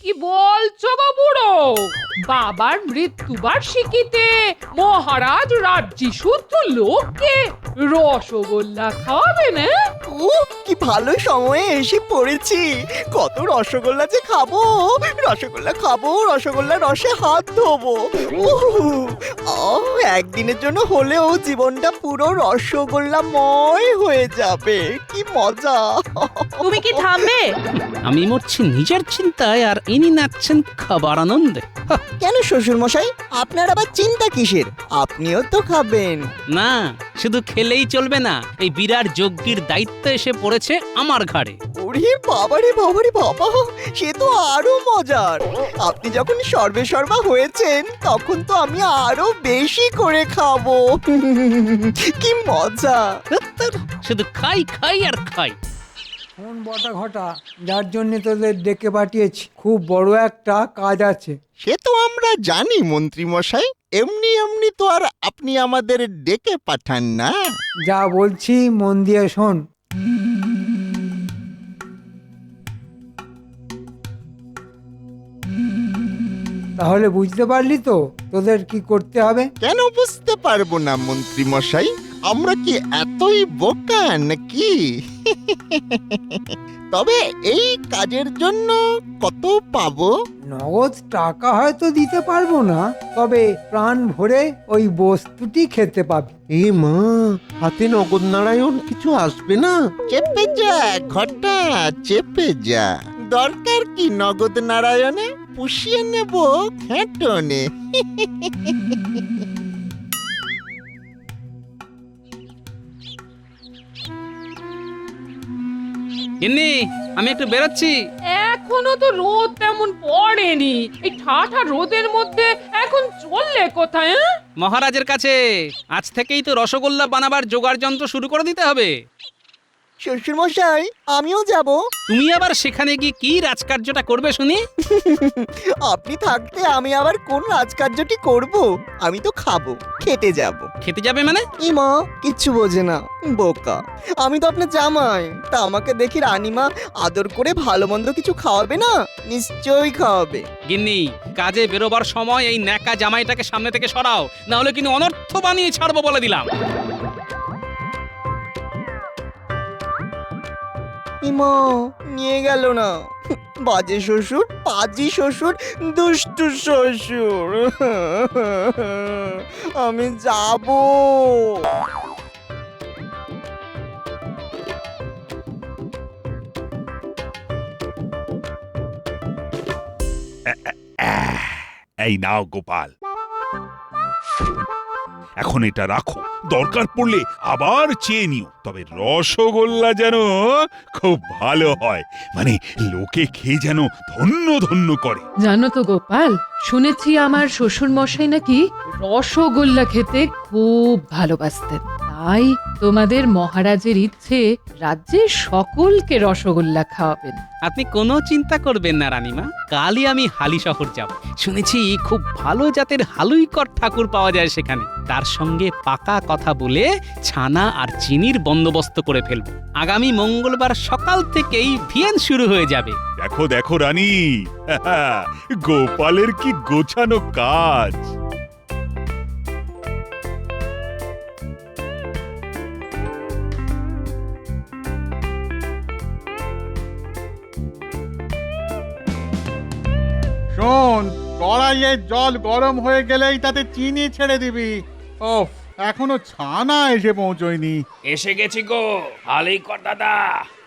কি বলছো গো বুড়ো? বাবার মৃত্যুবার্ষিকীতে মহারাজ রাজ্যি শুদ্ধ লোককে রসগোল্লা খাওয়াবেন? কি ভালো সময়ে এসে পড়েছি। কত রসগোল্লা যে খাবো, রসগোল্লা খাবো, রসগোল্লা রসে হাত ধোবো। একদিনের জন্য হলেও জীবনটা পুরো রসগোল্লাময় হয়ে যাবে। কি মজা! তুমি কি থামবে? আমি মরছি নিজের চিন্তায় আর ইনি নাচছেন খাবার আনন্দে। কেন শ্বশুর মশাই, আপনার আবার চিন্তা কিসের? আপনিও তো খাবেন। না, শুধু খেলেই চলবে না, এই বিরাট যজ্ঞের দায়িত্ব এসে পড়েছে আমার ঘাড়ে। ওরে বাবারে বাবারে বাবা, সে তো আরো মজার। আপনি যখন সর্বেসর্বা হয়েছেন তখন তো আমি আরো বেশি করে খাবো। কি মজা! শুধু খাই খাই আর খাই। কোন বটা ঘটা যার জন্য তোদের ডেকে পাঠিয়েছি, খুব বড় একটা কাজ আছে। সে তো আমরা জানি মন্ত্রী মশাই, এমনি এমনি তো আর আপনি আমাদের ডেকে পাঠান না। যা বলছি মন দিয়ে শোন। তাহলে বুঝতে পারলি তো তোদের কি করতে হবে? কেন বুঝতে পারবো না মন্ত্রী মশাই? আমরা কি এতই বোকা নাকি? তবে এই কাজের জন্য কত পাবো? নগদ টাকা হয়তো দিতে পারবো না, তবে প্রাণ ভরে ওই বস্তুটি খেতে পাবি। এ মা, হাতে নগদ নারায়ণ কিছু আসবে না? চেপে যা ঘটা, চেপে যা। দরকার কি নগদ নারায়ণে? পুষিয়ে নেব খেটনে। গিন্নি, আমি একটু বেরোচ্ছি। এখনো তো রোদ তেমন পড়েনি। এই ঠাঠা রোদের মধ্যে এখন চললে কোথায়? মহারাজের কাছে। আজ থেকেই তো রসগোল্লা বানাবার জোগাড় যন্ত্র শুরু করে দিতে হবে। শ্বশুর মশাই, আমিও যাব। তুমি আবার সেখানে গিয়ে কি রাজকার্যটা করবে শুনি? আপনি থাকতে আমি আবার কোন রাজকার্যটি করব? আমি তো খাবো, খেতে যাব। খেতে যাবে মানে? ইমা কিচ্ছু বোঝে না, বোকা। আমি তো আপনার জামাই, তা আমাকে দেখি রানীমা আদর করে ভালো মন্দ কিছু খাওয়াবে না? নিশ্চয়ই খাওয়াবে। গিন্নি, কাজে বেরোবার সময় এই ন্যাকা জামাইটাকে সামনে থেকে সরাও, না হলে কিন্তু অনর্থ বানিয়ে ছাড়বো বলে দিলাম। ইমা নিয়ে গেল না। বাজে শ্বশুর, পাজি শ্বশুর, দুষ্টু শ্বশুর। আমি যাব। এই নাও গোপাল, এখন এটা রাখো, দরকার পড়লে আবার চেয়ে নিও। তবে রসগোল্লা যেন খুব ভালো হয়, মানে লোকে খেয়ে যেন ধন্য ধন্য করে। জানো তো গোপাল, শুনেছি আমার শ্বশুর মশাই নাকি রসগোল্লা খেতে খুব ভালোবাসতেন। তাই তোমাদের মহারাজের ইচ্ছে রাজ্যের সকলকে রসগোল্লা খাওয়াবেন। আপনি কোনো চিন্তা করবেন না রানীমা, কালই আমি হালি শহর যাব। শুনেছি খুব ভালো জাতের হালুইকর ঠাকুর পাওয়া যায় সেখানে। তার সঙ্গে পাকা কথা বলে ছানা আর চিনির বন্দোবস্ত করে ফেলবো। আগামী মঙ্গলবার সকাল থেকেই ভিয়েন শুরু হয়ে যাবে। দেখো দেখো রানী, গোপালের কি গোছানো কাজ। শোন, কড়াইয়ে জল গরম হয়ে গেলেই তাতে চিনি ছেড়ে দিবি। ওফ, এখনো ছানা এসে পৌঁছয়নি। এসে গেছি গো হালিকর দাদা।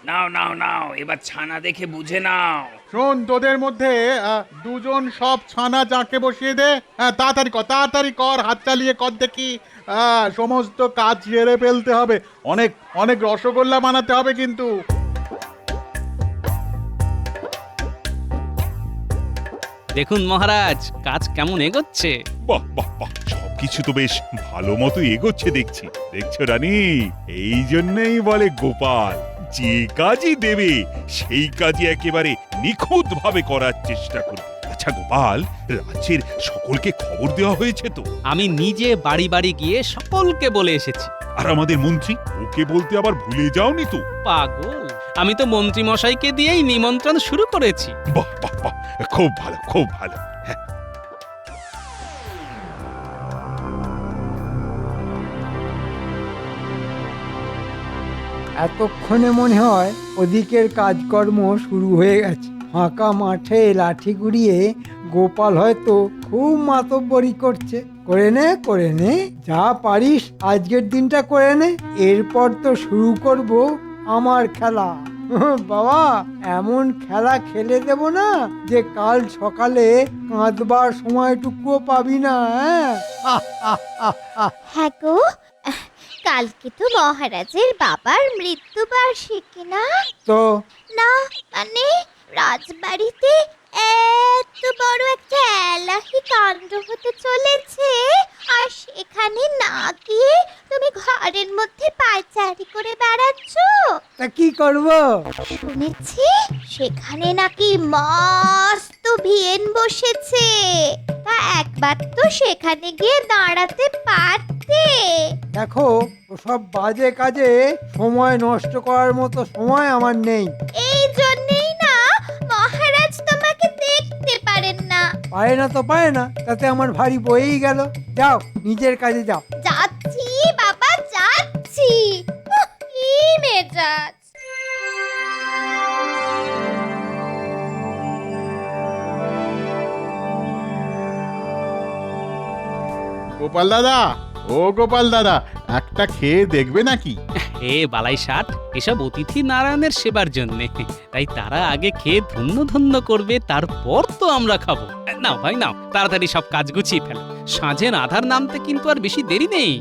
নাও নাও নাও, এবার ছানা দেখে বুঝে নাও। শোন, তোদের মধ্যে দুজন সব ছানা জাঁকে বসিয়ে দে। তাড়াতাড়ি কর, হাত চালিয়ে কর দেখি। সমস্ত কাজ সেরে ফেলতে হবে। অনেক অনেক রসগোল্লা বানাতে হবে কিন্তু। দেখুন মহারাজ, কাজ কেমন এগোচ্ছে। বাহ বাহ বাহ, সবকিছু তো বেশ ভালো মতো এগোচ্ছে দেখছি। দেখছো রানী, এই জন্যই বলে গোপাল, যে কাজই দেবে সেই কাজই একেবারে নিখুঁত ভাবে করার চেষ্টা করবে। আচ্ছা গোপাল, রাজ্যের সকলকে খবর দেওয়া হয়েছে তো? আমি নিজে বাড়ি বাড়ি গিয়ে সকলকে বলে এসেছি। আর আমাদের মন্ত্রী, ওকে বলতে আবার ভুলে যাওনি তো? পাগল, আমি তো মন্ত্রী মশাইকে দিয়েই নিমন্ত্রণ শুরু করেছি। বাহ বাহ বাহ, খুব ভালো, খুব ভালো। এতক্ষণে মনে হয় ওদিকের কাজকর্ম শুরু হয়ে গেছে। ফাঁকা মাঠে লাঠি গুড়িয়ে গোপাল হয়তো খুব মাতব্বরি করছে। করে নে যা পারিস আজকের দিনটা করে নে, এরপর তো শুরু করব আমার খেলা। বাবা, এমন খেলা খেলে দেব না যে কাল সকালে কাঁদবার সময়টুকুও পাবি না। হ্যাঁ গো, কালকে তো মহারাজের বাবার মৃত্যুবার্ষিকী না? তো না মানে রাজবাড়িতে এত বড় একটা এলাহি কাণ্ড হতে চলেছে, আর সেখানে না গিয়ে তুমি ঘরের মধ্যে পায়চারি করে বেড়াচ্ছ। তা কি করব? শুনেছি সেখানে নাকি মস্ত ভিয়েন বসেছে, তা একবার তো সেখানে গিয়ে দাঁড়াতে পারতে। দেখো, ওসব বাজে কাজে সময় নষ্ট করার মতো সময় আমার নেই। এই জন্যই না মহারাজ তোমাকে দেখতে পারেন না। পারে না তো পারে না, তাতে আমার ভারী বয়েই গেল। যাও, নিজের কাজে যাও। যাচ্ছি বাবা, যাচ্ছি। কি মেজাজ! গোপাল দাদা, ও গোপাল দাদা, একটা খেয়ে দেখবে নাকি? হে বালাই ষাট, এসব অতিথি নারায়ণের সেবার জন্য, তাই তারা আগে খেয়ে ধন্য ধন্য করবে, তারপর তো আমরা খাবো। নাও ভাই নাও, তাড়াতাড়ি সব কাজ গুছিয়ে ফেলো, সাঁঝের আধার নামতে কিন্তু আর বেশি দেরি নেই।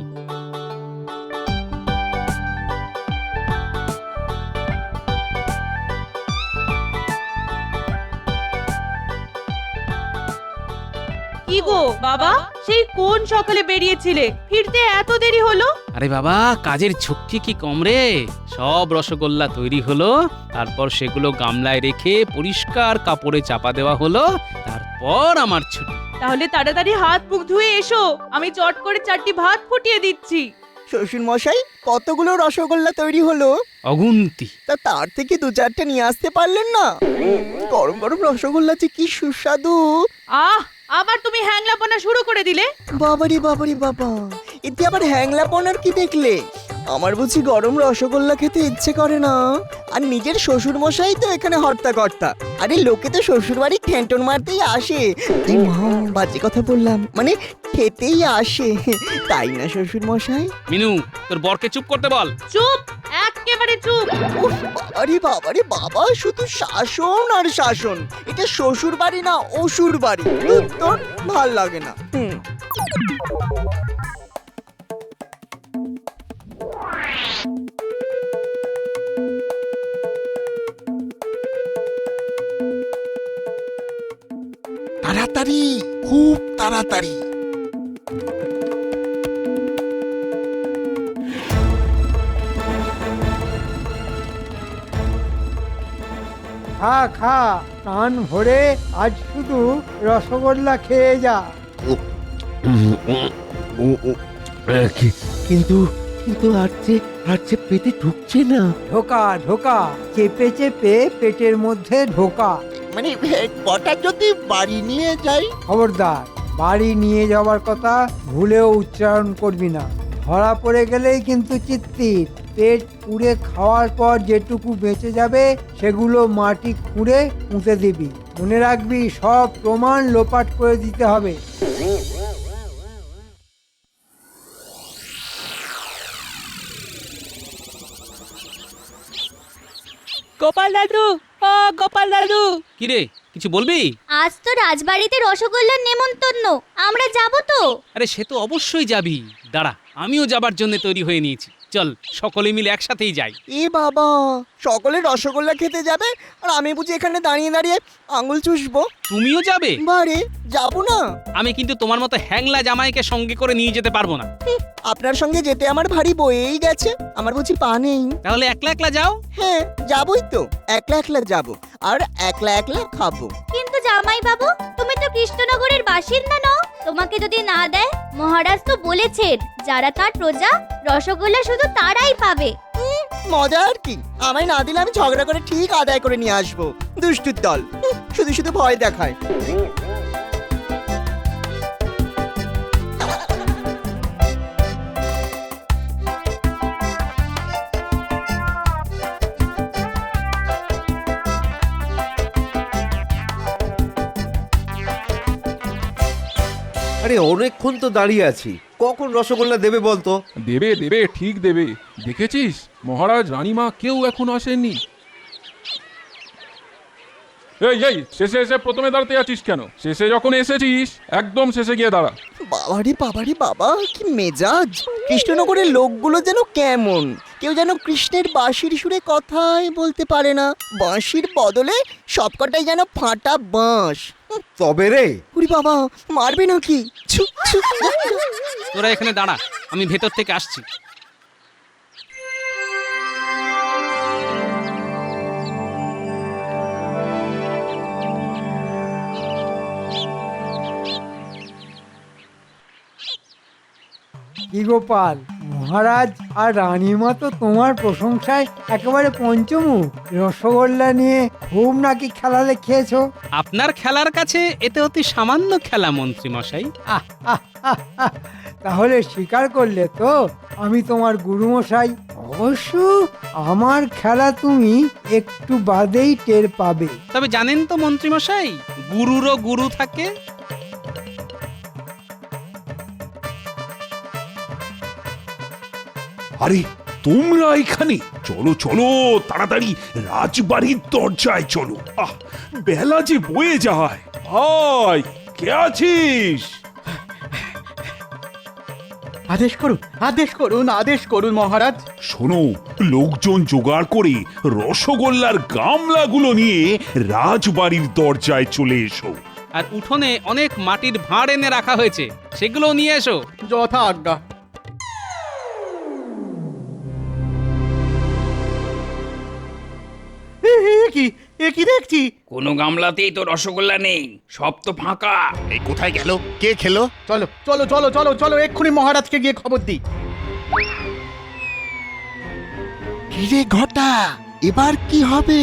কি গো বাবা, সেই কোন সকালে বেরিয়েছিলে, ফিরতে এত দেরি হলো? আরে বাবা, কাজের ঝুঁকি কি কম রে? সব রসগোল্লা তৈরি হলো, তারপর সেগুলো গামলায় রেখে পরিষ্কার কাপড়ে চাপা দেওয়া হলো, তারপর আমার ছুটি। তাহলে তাড়াতাড়ি হাত মুখ ধুয়ে এসো, আমি চট করে 4টি ভাত ফুটিয়ে দিচ্ছি। শ্বশুর মশাই, কতগুলো রসগোল্লা তৈরি হলো? অগুন্তি। তা তার থেকে 2-4টা নিয়ে আসতে পারলেন না? গরম গরম রসগোল্লা যে কি সুস্বাদু! আবার তুমি হ্যাংলাপনা শুরু করে দিলে। বাবারি বাবারি বাবা, এতে আবার হ্যাংলাপনার কি দেখলে? আমার বুঝি গরম রসগোল্লা খেতে ইচ্ছে করে না? আর নিজের শ্বশুর মশাই তো এখানে হর্তাকর্তা। আরে লোকে তো শ্বশুর বাড়ি ঠেন্টন মারতেই আসে। এই মা, বাজে কথা বললাম, মানে খেতেই আসে, তাই না শ্বশুর মশাই? মিনু, তোর বরকে চুপ করতে বল। চুপ, একেবারে চুপ। আরে বাবারে বাবা, শুধু শাসন আর শাসন। এটা শ্বশুর বাড়ি না অসুর বাড়ি। তোর ভাল লাগে না। তাড়াতাড়ি, খুব তাড়াতাড়ি। খা খা, প্রাণ ভরে আজ শুধু রসগোল্লা খেয়ে যা। কিন্তু কিন্তু আর যে পেটে ঢুকছে না। ঢোকা ঢোকা, চেপে চেপে পেটের মধ্যে ঢোকা। মানে কটা যদি বাড়ি নিয়ে যাই? খবরদার, বাড়ি নিয়ে যাওয়ার কথা ভুলেও উচ্চারণ করবি না। ধরা পড়ে গেলেই কিন্তু চিত্তির। পেট পুড়ে খাওয়ার পর যেটুকু বেঁচে যাবে সেগুলো মাটি খুঁড়ে পুঁতে দিবি। মনে রাখবি, সব প্রমাণ লোপাট করে দিতে হবে। গোপাল দাদু, ও গোপাল দাদু। কিরে, কিছু বলবি? আজ তো রাজবাড়িতে রসগোল্লার নেমন্তন্ন, আমরা যাব তো? আরে সে তো অবশ্যই যাবি, দাঁড়া, আমিও যাবার জন্য তৈরি হয়ে নিয়েছি। চল, সকলে মিলে একসাথেই যাই। এ বাবা, সকলে রসগোল্লা খেতে যাবে আর আমি বুঝি এখানে দাঁড়িয়ে দাঁড়িয়ে আঙুল চুষবো? তুমিও যাবে? বারে, যাবো না। আমি কিন্তু তোমার মতো হ্যাংলা জামাইকে সঙ্গে করে নিয়ে যেতে পারবো না। আপনার সঙ্গে যেতে আমার ভারী বয়েই গেছে, আমার বুঝি পা নেই? তাহলে একলা একলা যাও। হ্যাঁ, যাবই তো, একলা একলা যাবো আর একলা একলা খাবো। কিন্তু জামাই বাবু, তুমি তো কৃষ্ণনগরের বাসিন্দা নও, তোমাকে যদি না দেয়, মহারাজ তো বলেছেন যারা তার প্রজা, রসগোল্লা শুধু তারাই পাবে। মজা আর কি, আমায় না দিলে আমি ঝগড়া করে ঠিক আদায় করে নিয়ে আসবো। দুষ্টুর দল। শুধু শুধু ভয় দেখায়। আরে অনেকক্ষণ তো দাঁড়িয়ে আছি, কখন রসগোল্লা দেবে বলতো? দেবে দেবে, ঠিক দেবে। দেখেছিস মহারাজ রানীমা কেউ এখন আসেননি। এই এই শেষে এসে প্রথমে দাঁড়াতে আছিস কেন? শেষে যখন এসেছিস একদম শেষে গিয়ে দাঁড়া। বাবারে বাবা, কি মেজাজ! কৃষ্ণনগরের লোকগুলো যেন কেমন, কেউ যেন কৃষ্ণের বাঁশির সুরে কথাই বলতে পারে না। বাঁশির বদলে সবকটাই যেন ফাটা বাঁশ। তবে রে, উরি বাবা, মারবে নাকি? ছু, ছু, যা, যা। তোরা এখানে দাঁড়া, আমি ভেতর থেকে আসছি। কি গোপাল, মহারাজ আর রানীমা তো তোমার প্রশংসায় একেবারে পঞ্চমুখ। রসগোল্লা নিয়ে খুব নাকি খেলালে খেয়েছো। আপনার খেলার কাছে এতে অতি সামান্য খেলা মন্ত্রী মশাই। তাহলে স্বীকার করলে তো আমি তোমার গুরুমশাই। অবশ্য আমার খেলা তুমি একটু বাদেই টের পাবে। তবে জানেন তো মন্ত্রী মশাই, গুরুরও গুরু থাকে। আরে তোমরা এখানে, চলো চলো তাড়াতাড়ি রাজবাড়ির দরজায় চলো। বেলা যে বয়ে যায়। আয়, কে আছিস? আদেশ করুন, আদেশ করুন, আদেশ করুন মহারাজ। শোনো, লোকজন জোগাড় করে রসগোল্লার গামলাগুলো নিয়ে রাজবাড়ির দরজায় চলে এসো। আর উঠোনে অনেক মাটির ভাঁড় এনে রাখা হয়েছে, সেগুলো নিয়ে এসো। যথা আজ্ঞা। এ কি দেখছি? কোনো গামলাতেই তো রসগোল্লা নেই, সব তো ফাঁকা। এই কোথায় গেল? কে খেলো? চলো চলো চলো চলো চলো, এক্ষুনি মহারাজকে গিয়ে খবর দিই। কিরে ঘটা, এবার কি হবে?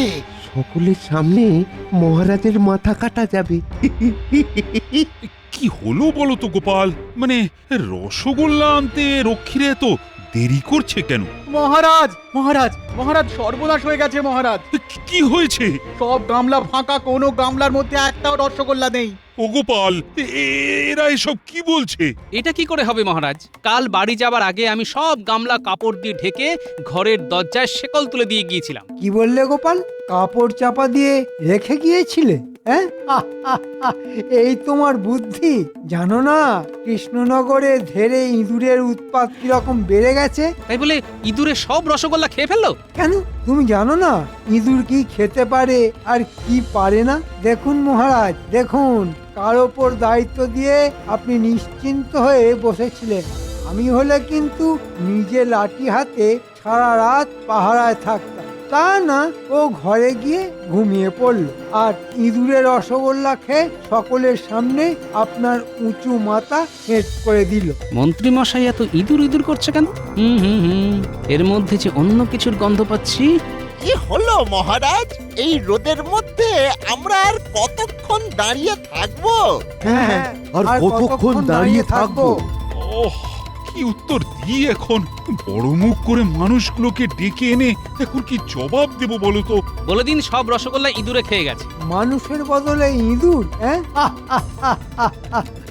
সকলের সামনে মহারাজের মাথা কাটা যাবে। কি হলো বলো তো গোপাল? মানে রসগোল্লা আনতে রক্ষীরা এত দেরি করছে কেন? মহারাজ মহারাজ মহারাজ, সর্বনাশ হয়ে গেছে মহারাজ। কি হয়েছে? সব গামলা ফাঁকা, কোনো গামলার মধ্যে একটাও রসগোল্লা নেই। ও গোপাল, এরা এসব কি বলছে? এটা কি করে হবে মহারাজ? কাল বাড়ি যাবার আগে আমি সব গামলা কাপড় দিয়ে ঢেকে ঘরের দরজায় শেকল তুলে দিয়ে গিয়েছিলাম। কি বললে গোপাল? কাপড় চাপা দিয়ে রেখে গিয়েছিলে? হ্যাঁ, এই তোমার বুদ্ধি। জানো না কৃষ্ণনগরে ধেরে ইঁদুরের উৎপাত কিরকম বেড়ে গেছে? তাই বলে ইঁদুরে সব রসগোল্লা খেয়ে ফেললো? কেন, তুমি জানো না ইঁদুর কি খেতে পারে আর কি পারে না? দেখুন মহারাজ, দেখুন, কার ওপর দায়িত্ব দিয়ে আপনি নিশ্চিন্ত হয়ে বসেছিলেন। আমি হলে কিন্তু নিজে লাঠি হাতে সারা রাত পাহারায় থাকতাম। তা না, ও ঘরে গিয়ে ঘুমিয়ে পড়ল আর ইঁদুরের রসগোল্লা খেয়ে সকলের সামনে আপনার উঁচু মাথা হেঁট করে দিল। মন্ত্রী মশাই এত ইঁদুর ইঁদুর করছে কেন? এর মধ্যে যে অন্য কিছুর গন্ধ পাচ্ছি। কি হলো মহারাজ? এই রোদের মধ্যে আমরা আর কতক্ষণ দাঁড়িয়ে থাকবো? হ্যাঁ, আর কতক্ষণ দাঁড়িয়ে থাকবো? ওহ, কি উত্তর দিই এখন? বড় মুখ করে মানুষগুলোকে ডেকে এনে এখন কি জবাব দেব বলো তো? বলে দিন সব রসগোল্লা ইঁদুরে খেয়ে গেছে। মানুষের বদলে ইঁদুর? হ্যাঁ,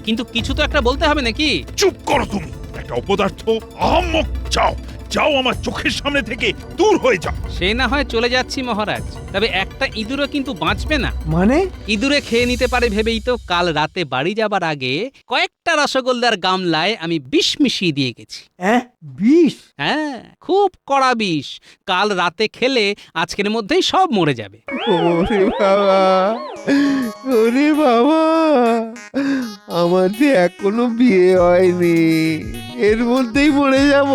কিন্তু কিছু তো একটা বলতে হবে নাকি? চুপ করো তুমি, একটা অপদার্থ, আহাম্মক! যাও যাও, আমার চোখের সামনে থেকে দূর হয়ে যাও। সে না হয় চলে যাচ্ছি মহারাজ, তবে একটা ইঁদুরও কিন্তু বাঁচবে না। মানে? ইঁদুরে খেয়ে নিতে পারে ভেবেই তো কাল রাতে বাড়ি যাবার আগে কয়েকটা রসগোল্লার গামলায় আমি বিষ মিশিয়ে দিয়ে গেছি। বিষ? হ্যাঁ, খুব কড়া বিষ। কাল রাতে খেলে আজকের মধ্যেই সব মরে যাবে। ওরে বাবা, ওরে বাবা, আমার যে এখনো বিয়ে হয়নি, এর মধ্যেই মরে যাব।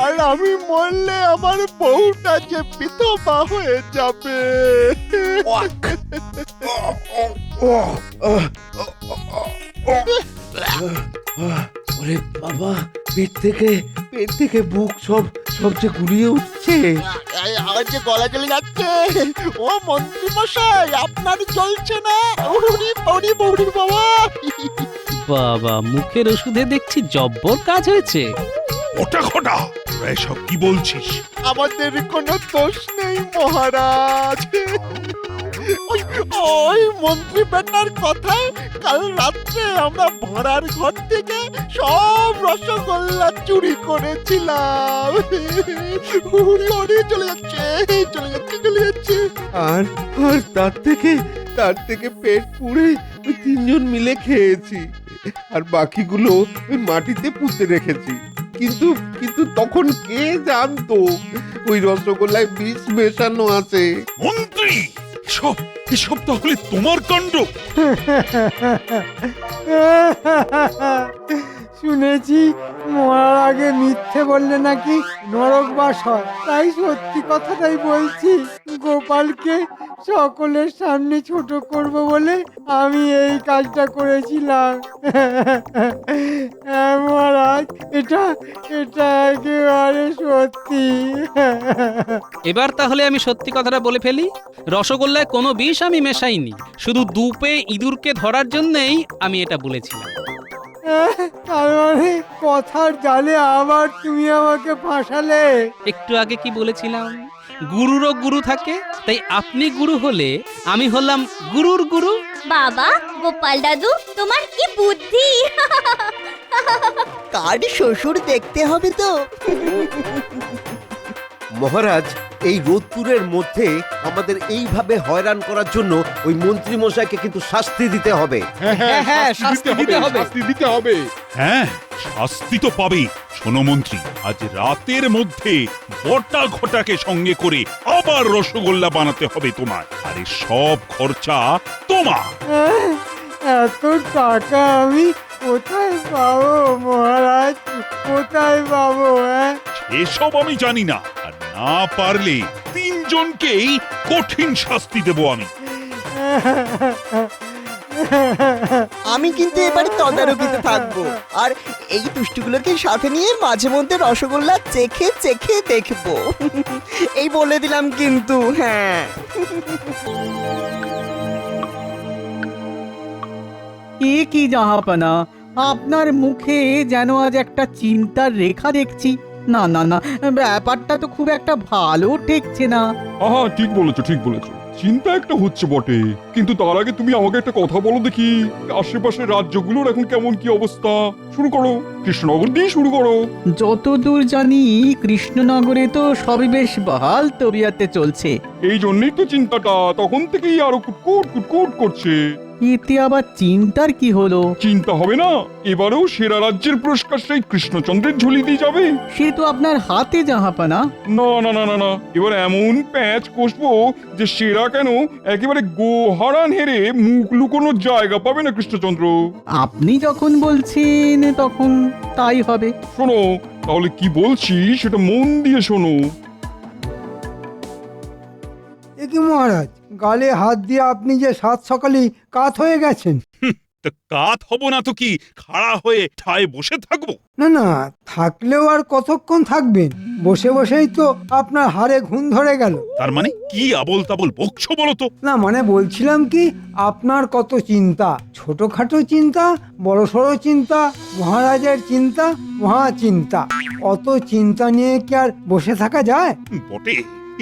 আর আমি মরলে আমার বউটা যে বিধবা হয়ে যাবে। ওরে বাবা, পেট থেকে বুক সব যে গুলিয়ে উঠছে। আমার যে গলা জ্বলে যাচ্ছে। ও মন্ত্রী মশাই, আপনার জ্বলছে না? ওরে ওরে বৌড়ি বাবা! বাবা, মুখের ওষুধে দেখছি জব্বর কাজ হয়েছে। ওটা ঘটা তোরা এসব কি বলছিস? আমাদের কোনো দোষ নেই মহারাজ। ওই মন্ত্রী বেটার কথায় কাল রাত্রে আমরা ভাড়ার ঘর থেকে সব রসগোল্লা চুরি করেছিলাম। চলে যাচ্ছে। আর তার থেকে পেট পুড়ে ওই তিনজন মিলে খেয়েছি, আর বাকিগুলো ওই মাটিতে পুঁতে রেখেছি। কিন্তু তখন কে জানতো ওই রসগোল্লায় বিষ মেশানো আছে? মন্ত্রী, এসব তাহলে তোমার কাণ্ড? শুনেছি মরার আগে মিথ্যে বললে নাকি নরকবাস হয়, তাই সত্যি কথাটাই বলছি। গোপালকে সকলের সামনে ছোট করব বলে আমি এই কাজটা করেছিলাম। মহারাজ, এটা একেবারে সত্যি। এবার তাহলে আমি সত্যি কথাটা বলে ফেলি। রসগোল্লায় কোনো বিষ আমি মেশাইনি, শুধু দুপে ইঁদুরকে ধরার জন্যই আমি এটা বলেছিলাম। তার মানে কথার জালে আবার তুমি আমাকে ফাঁসালে। একটু আগে কি বলেছিলাম, গুরুরও গুরু থাকে, তাই আপনি গুরু হলে আমি হলাম গুরুর গুরু। বাবা, গোপাল দাদু, তোমার কি বুদ্ধি! কার শ্বশুর দেখতে হবে তো। মহারাজ, এই রোদ্দুরের মধ্যে আমাদের এইভাবে হয়রান করার জন্য ওই মন্ত্রী মশাইকে কিন্তু শাস্তি দিতে হবে। হ্যাঁ, শাস্তি দিতে হবে। হ্যাঁ, শাস্তি তো পাবেই। শোনো মন্ত্রী, আজ রাতের মধ্যে বটা ঘটাকে সঙ্গে করে আবার রসগোল্লা বানাতে হবে তোমার, আর এই সব খরচা তোমার। এত টাকা আমি কোথায় পাবো মহারাজ? কোথায় পাবো? এসব আমি জানি না, আর না পারলে তিনজনকেই কঠিন শাস্তি দেব আমি। আমি কিন্তু এবার তদারকিতে থাকবো, আর এই দুষ্টুগুলোকে সাথে নিয়ে মাঝে মধ্যে রসগোল্লা চেখে দেখবো। এই বলে দিলাম কিন্তু। হ্যাঁ, কি জাহাপানা, আপনার মুখে যেন আজ একটা চিন্তার রেখা দেখছি। না, ব্যাপারটা তো খুব একটা ভালো ঠেকছে না। আহা, ঠিক বলেছো। চিন্তা একটা হচ্ছে বটে, কিন্তু তার আগে তুমি আমাকে একটা কথা বলো দেখি, আশেপাশের রাজ্যগুলোর এখন কেমন কি অবস্থা? শুরু করো, কৃষ্ণনগর দিয়ে শুরু করো। যতদূর জানি কৃষ্ণনগরে তো সবই বেশ বহাল তবিয়াতে চলছে। এই জন্যই তো চিন্তাটা তখন থেকেই আরো কুটকুট করছে। এতে আবার চিন্তার কি হলো? চিন্তা হবে না, এবারেও সেরা রাজ্যের পুরস্কার সেই কৃষ্ণচন্দ্রের ঝুলি দিয়ে যাবে। সে তো আপনার হাতে জাহাপানা। না, এবার এমন প্যাঁচ কষবো যে সেরা কেন একেবারে গোহারান হেরে মুখ লুকোনোর জায়গা পাবে না কৃষ্ণচন্দ্র। আপনি যখন বলছেন তখন তাই হবে। শোনো, তাহলে কি বলছি সেটা মন দিয়ে শোনো। এ কি মহারাজ, গালে হাত দিয়ে আপনি যে সাত সকালেই কাত হয়ে গেছেন। তা কাত হব না তো কি, খাড়া হয়ে ঠায় বসে থাকবো? না, থাকলেও আর কতক্ষণ থাকবেন? বসেই তো আপনার হাড়ে ঘুম ধরে গেল। তার মানে কি আবল তাবল বকছো বলো তো? না, মানে বলছিলাম কি, আপনার কত চিন্তা, ছোটখাটো চিন্তা, বড়সড় চিন্তা, মহারাজের চিন্তা, মহা চিন্তা। অত চিন্তা নিয়ে কি আর বসে থাকা যায়? বটে,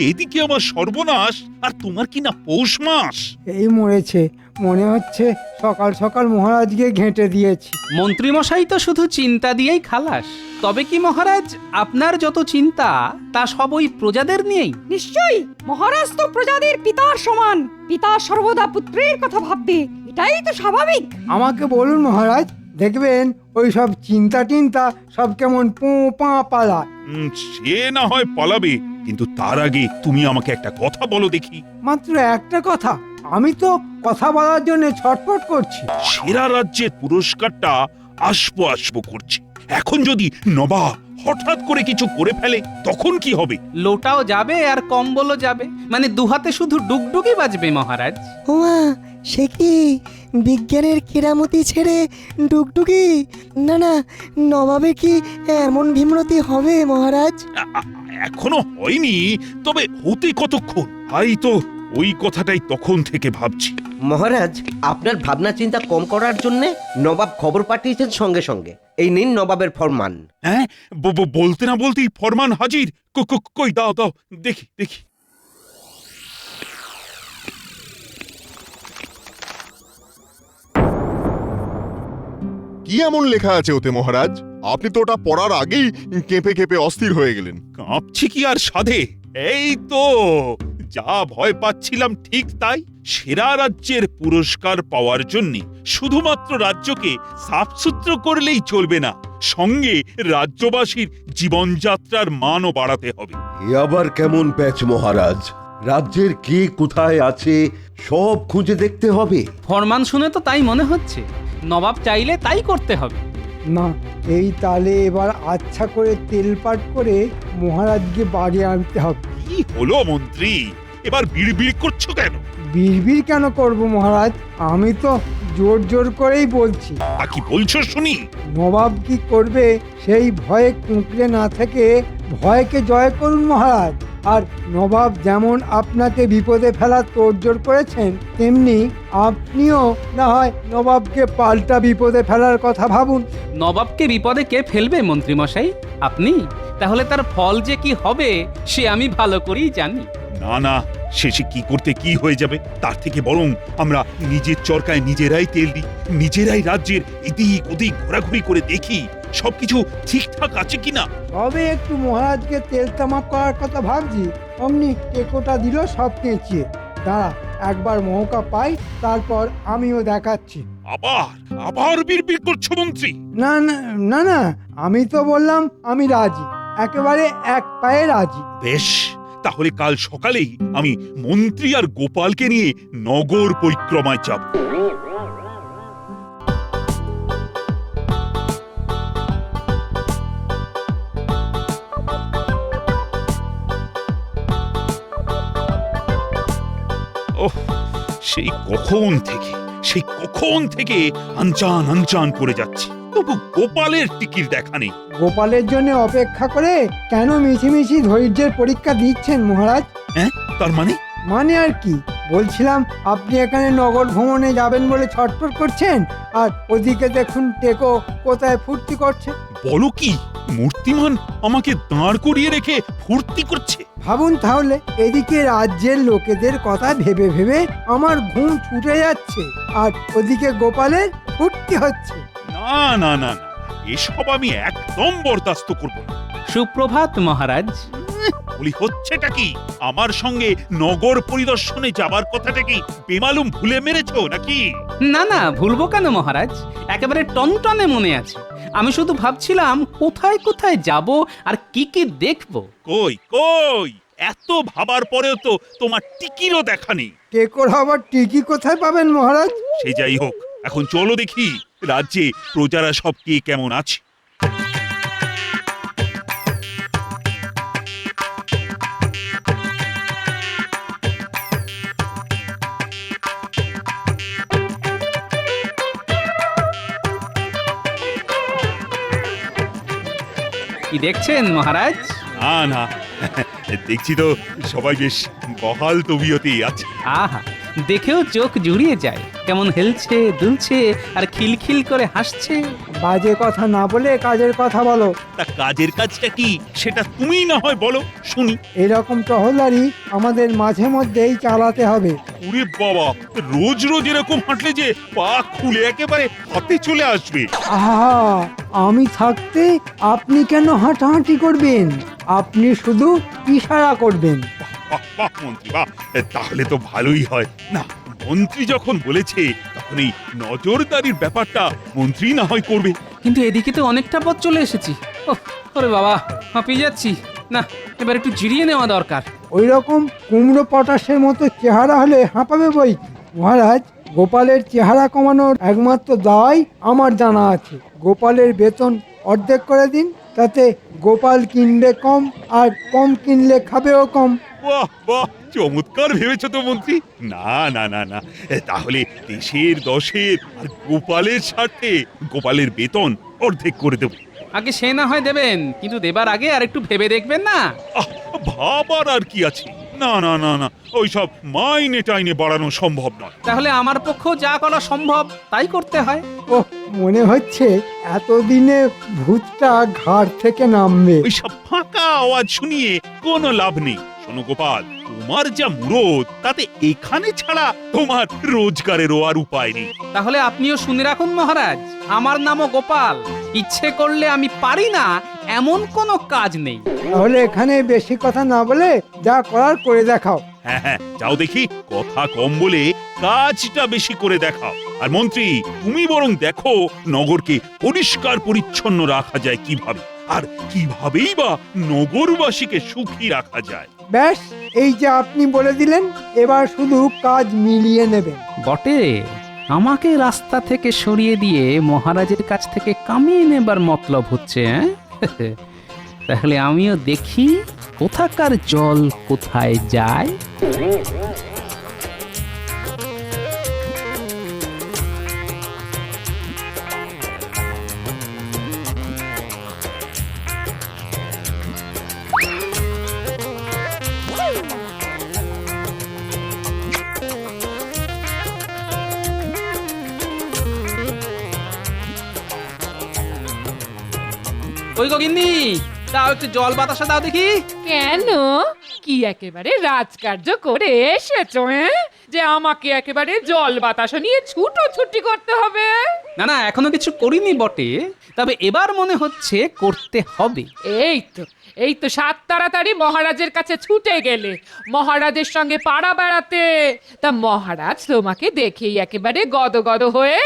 এদিকে আমার সর্বনাশ, আর তোমার কি না পৌষ মাস। এই মরেছে, মনে হচ্ছে সকাল সকাল মহারাজকে ঘেঁটে দিয়েছি। মন্ত্রী মশাই তো শুধু চিন্তা দিয়েই খালাস। তবে কি মহারাজ, আপনার যত চিন্তা তা সব ওই প্রজাদের নিয়েই? নিশ্চয়ই, মহারাজ তো প্রজাদের পিতার সমান। পিতা সর্বদা পুত্রের কথা ভাববে, এটাই তো স্বাভাবিক। আমাকে বলুন মহারাজ, দেখবেন ওই সব চিন্তা সব কেমন পা পালা। সে না হয় পালাবে, কিন্তু তার আগে তুমি আমাকে একটা কথা বলো দেখি। মাত্র একটা কথা? আমি তো কথা বলার জন্য ছটফট করছি। সেরা রাজ্যের পুরস্কারটা আসবো করছে। এখন যদি নবাব হঠাৎ করে কিছু করে ফেলে তখন কি হবে? লোটাও যাবে আর কম্বলও যাবে, মানে দুহাতে শুধু ডুগডুগি বাজবে মহারাজ। ওমা, সে কি বিজ্ঞানের কেরামতি ছেড়ে ডুগডুগি? না না, নবাবে কি এমন ভীমরতি হবে মহারাজ? এখনো হয়নি, তবে হতে কতক্ষণ? তাই তো ওই কথাটাই তখন থেকে ভাবছি। মহারাজ, আপনার ভাবনা চিন্তা কম করার জন্য নবাব খবর পাঠিয়েছেন সঙ্গে সঙ্গে। এই নিন নবাবের ফরমান। হ্যাঁ, বলতে না বলতেই ফরমান হাজির। কই দাও দাও দেখি দেখি। কি এমন লেখা আছে ওতে মহারাজ? আপনি তো ওটা পড়ার আগেই কেঁপে কেঁপে অস্থির হয়ে গেলেন। কাঁপছি কি আর সাধে? এই তো যা ভয় পাচ্ছিলাম ঠিক তাই। সেরা রাজ্যের পুরস্কার পাওয়ার জন্য শুধুমাত্র রাজ্যকে সাফসুতরো করলেই চলবে না, সঙ্গে রাজ্যবাসীর জীবনযাত্রার মানও বাড়াতে হবে। এ আবার কেমন প্যাচ মহারাজ? রাজ্যের কে কোথায় আছে সব খুঁজে দেখতে হবে। ফরমান শুনে তো তাই মনে হচ্ছে, নবাব চাইলে তাই করতে হবে। না, এই তালে এবার আচ্ছা করে তেলপাট করে মহারাজকে বাড়ি আনতে হবে। কি হলো মন্ত্রী, এবার বিড়বিড় করছো কেন? বিড়বিড় কেন করব মহারাজ? আমি তো জোর জোর করেই বলছি। কি বলছো শুনি? নবাব কি করবে সেই ভয়ে কুঁকড়ে না থেকে ভয়কে জয় করুন মহারাজ। আর নবাব যেমন আপনাকে বিপদে ফেলার তোড়জোড় করেছেন, তেমনি আপনিও না হয় নবাবকে পাল্টা বিপদে ফেলার কথা ভাবুন। নবাবকে বিপদে কে ফেলবে মন্ত্রী মশাই? আপনি? তাহলে তার ফল যে কি হবে সে আমি ভালো করেই জানি। না না, শেষে কি করতে কি হয়ে যাবে, তার থেকে বরং আমরা নিজের চরকায় নিজেরাই তেল দিই, নিজেরাই রাজ্যের এদিক ওদিক ঘোরাঘুরি করে দেখি সবকিছু ঠিকঠাক আছে কিনা। তবে একটু মহারাজকে তেল তামাক করার কথা ভাবছি, অমনি টেকোটা দিল সব কেঁচিয়ে। দাঁড়া, একবার মৌকা পাই, তারপর আমিও দেখাচ্ছি। আবার আবার বিড়বিড় করছো মন্ত্রী? না না না না, আমি তো বললাম আমি রাজি, একেবারে এক পায়ে রাজি। বেশ, তাহলে কাল সকালেই আমি মন্ত্রী আর গোপালকে নিয়ে নগর পরিক্রমায় যাব। ওহ, সেই কখন থেকে আনচান আনচান করে যাচ্ছি, তবু গোপালের টিকির দেখা নেই। গোপালের জন্য অপেক্ষা করে কেন মিছিমিছি ধৈর্যের পরীক্ষা দিচ্ছেন মহারাজ? হ্যাঁ, তার মানে? মানে আর কি, বলছিলাম আপনি এখানে নগর ভ্রমণে যাবেন বলে ছটফট করছেন, আর ওদিকে দেখুন টেকো কোথায় ফুর্তি করছে। বলো কি, মূর্তিমান আমাকে দাঁড় করিয়ে রেখে ফুর্তি করছে? ভাবুন তাহলে, এদিকে রাজ্যের লোকেদের কথা ভেবে ভেবে আমার ঘুম ছুটে যাচ্ছে, আর ওদিকে গোপালের ফুর্তি হচ্ছে। না না না না, এসব আমি একদম বরদাস্ত করব না। সুপ্রভাত মহারাজ। বলি হচ্ছেটা কি? আমার সঙ্গে নগর পরিদর্শনে যাবার কথাটা কি বেমালুম ভুলে মেরেছো নাকি? না না, ভুলবো কেন মহারাজ, একেবারে টনটনে মনে আছে। আমি শুধু ভাবছিলাম কোথায় কোথায় যাব আর কি কি দেখব। কই কই, এত ভাবার পরেও তো তোমার টিকিরও দেখা নেই। টেকোর আবার টিকি কোথায় পাবেন মহারাজ? সে যাই হোক, এখন চলো দেখি রাজ্যে প্রজারা সব কে কেমন আছে। কি দেখছেন মহারাজ? না না, দেখছি তো সবাই বেশ বহাল তবিয়তেই আছে। আহা, দেখেও চোখ জুড়িয়ে যায়, কেমন হেলছে দুলছে আর খিলখিল করে হাসছে। বাজে কথা না বলে কাজের কথা বলো। তা কাজের কাজটা কি সেটা তুমিই না হয় বলো শুনি। এরকম টহলদারি আমাদের মাঝে মধ্যেই চালাতে হবে। ওরে বাবা, রোজ রোজ এরকম হাঁটলে যে পা খুলে একেবারে হাতে চলে আসবে। আহা, আমি থাকতে আপনি কেন হাঁটাহাঁটি করবেন? আপনি শুধু ইশারা করবেন। বাহ বাহ মন্ত্রী, বাহ, তাহলে তো ভালোই হয়। না, মন্ত্রী যখন বলেছে তখন এই নজরদারির ব্যাপারটা মন্ত্রী না হয় করবে। কিন্তু এদিকে তো অনেকটা পথ চলে এসেছি। ওরে বাবা, হাঁপিয়ে যাচ্ছি। না, এবার একটু জিরিয়ে নেওয়া দরকার। ওই রকম কুমড়ো পটাশের মতো চেহারা হলে হাঁপাবে বই। মহারাজ, গোপালের চেহারা কমানোর একমাত্র দায় আমার জানা আছে। গোপালের বেতন অর্ধেক করে দিন, তাতে গোপাল কিনবে কম আর কম কিনলে খাবেও কম। বাহ বাহ, চমৎকার ভেবেছ তো মন্ত্রী। না না না না, তাহলে দেশের দশের আর গোপালের স্বার্থে গোপালের বেতন অর্ধেক করে দেব। আগে সে না হয় দেবেন, কিন্তু দেবার আগে আর একটু ভেবে দেখবেন না। ভাবার আর কি আছে? না না না না, ওইসব মাইনে টাইনে বাড়ানো সম্ভব নয়। তাহলে আমার পক্ষেও যা করা সম্ভব তাই করতে হয়। ওহ, মনে হচ্ছে এতদিনে ভূতটা ঘাড় থেকে নামবে। ওইসব ফাঁকা আওয়াজ শুনিয়ে কোনো লাভ নেই। শোনো গোপাল, তোমার যা মুরদ তাতে এখানে ছাড়া তোমার রোজগারেরও আর উপায় নেই। তাহলে আপনিও শুনে রাখুন মহারাজ, আমার নামও গোপাল। ইচ্ছে করলে আমি পারি না এমন কোনো কাজ নেই। তাহলে এখানে বেশি কথা না বলে যা করার করে দেখাও। হ্যাঁ হ্যাঁ, যাও দেখি, কথা কম বলে কাজটা বেশি করে দেখাও। আর মন্ত্রী, তুমি বরং দেখো নগরকে পরিষ্কার পরিচ্ছন্ন রাখা যায় কিভাবে, আর কিভাবেই বা নগরবাসীকে সুখী রাখা যায়। ব্যাস, এই যে আপনি বলে দিলেন, এবার শুধু কাজ মিলিয়ে নেবেন। বটে, আমাকে রাস্তা থেকে সরিয়ে দিয়ে মহারাজের কাছ থেকে কামিয়ে নেবার মতলব হচ্ছে। তাহলে আমিও দেখি কোথাকার জল কোথায় যায়। ওই গগিন্নি, দাও একটু জল বাতাসা দাও দেখি। কেন, কি একেবারে রাজকার্য করে এসেছো যে আমাকে একেবারে জল বাতাস নিয়ে ছুটোছুটি করতে হবে? না না, এখনো কিছু করিনি বটে, তবে এবার মনে হচ্ছে করতে হবে। এই তো সাত তাড়াতাড়ি মহারাজের কাছে ছুটে গেলে মহারাজের সঙ্গে পাড়া বেড়াতে। তা মহারাজ তোমাকে দেখেই একেবারে গদগদ হয়ে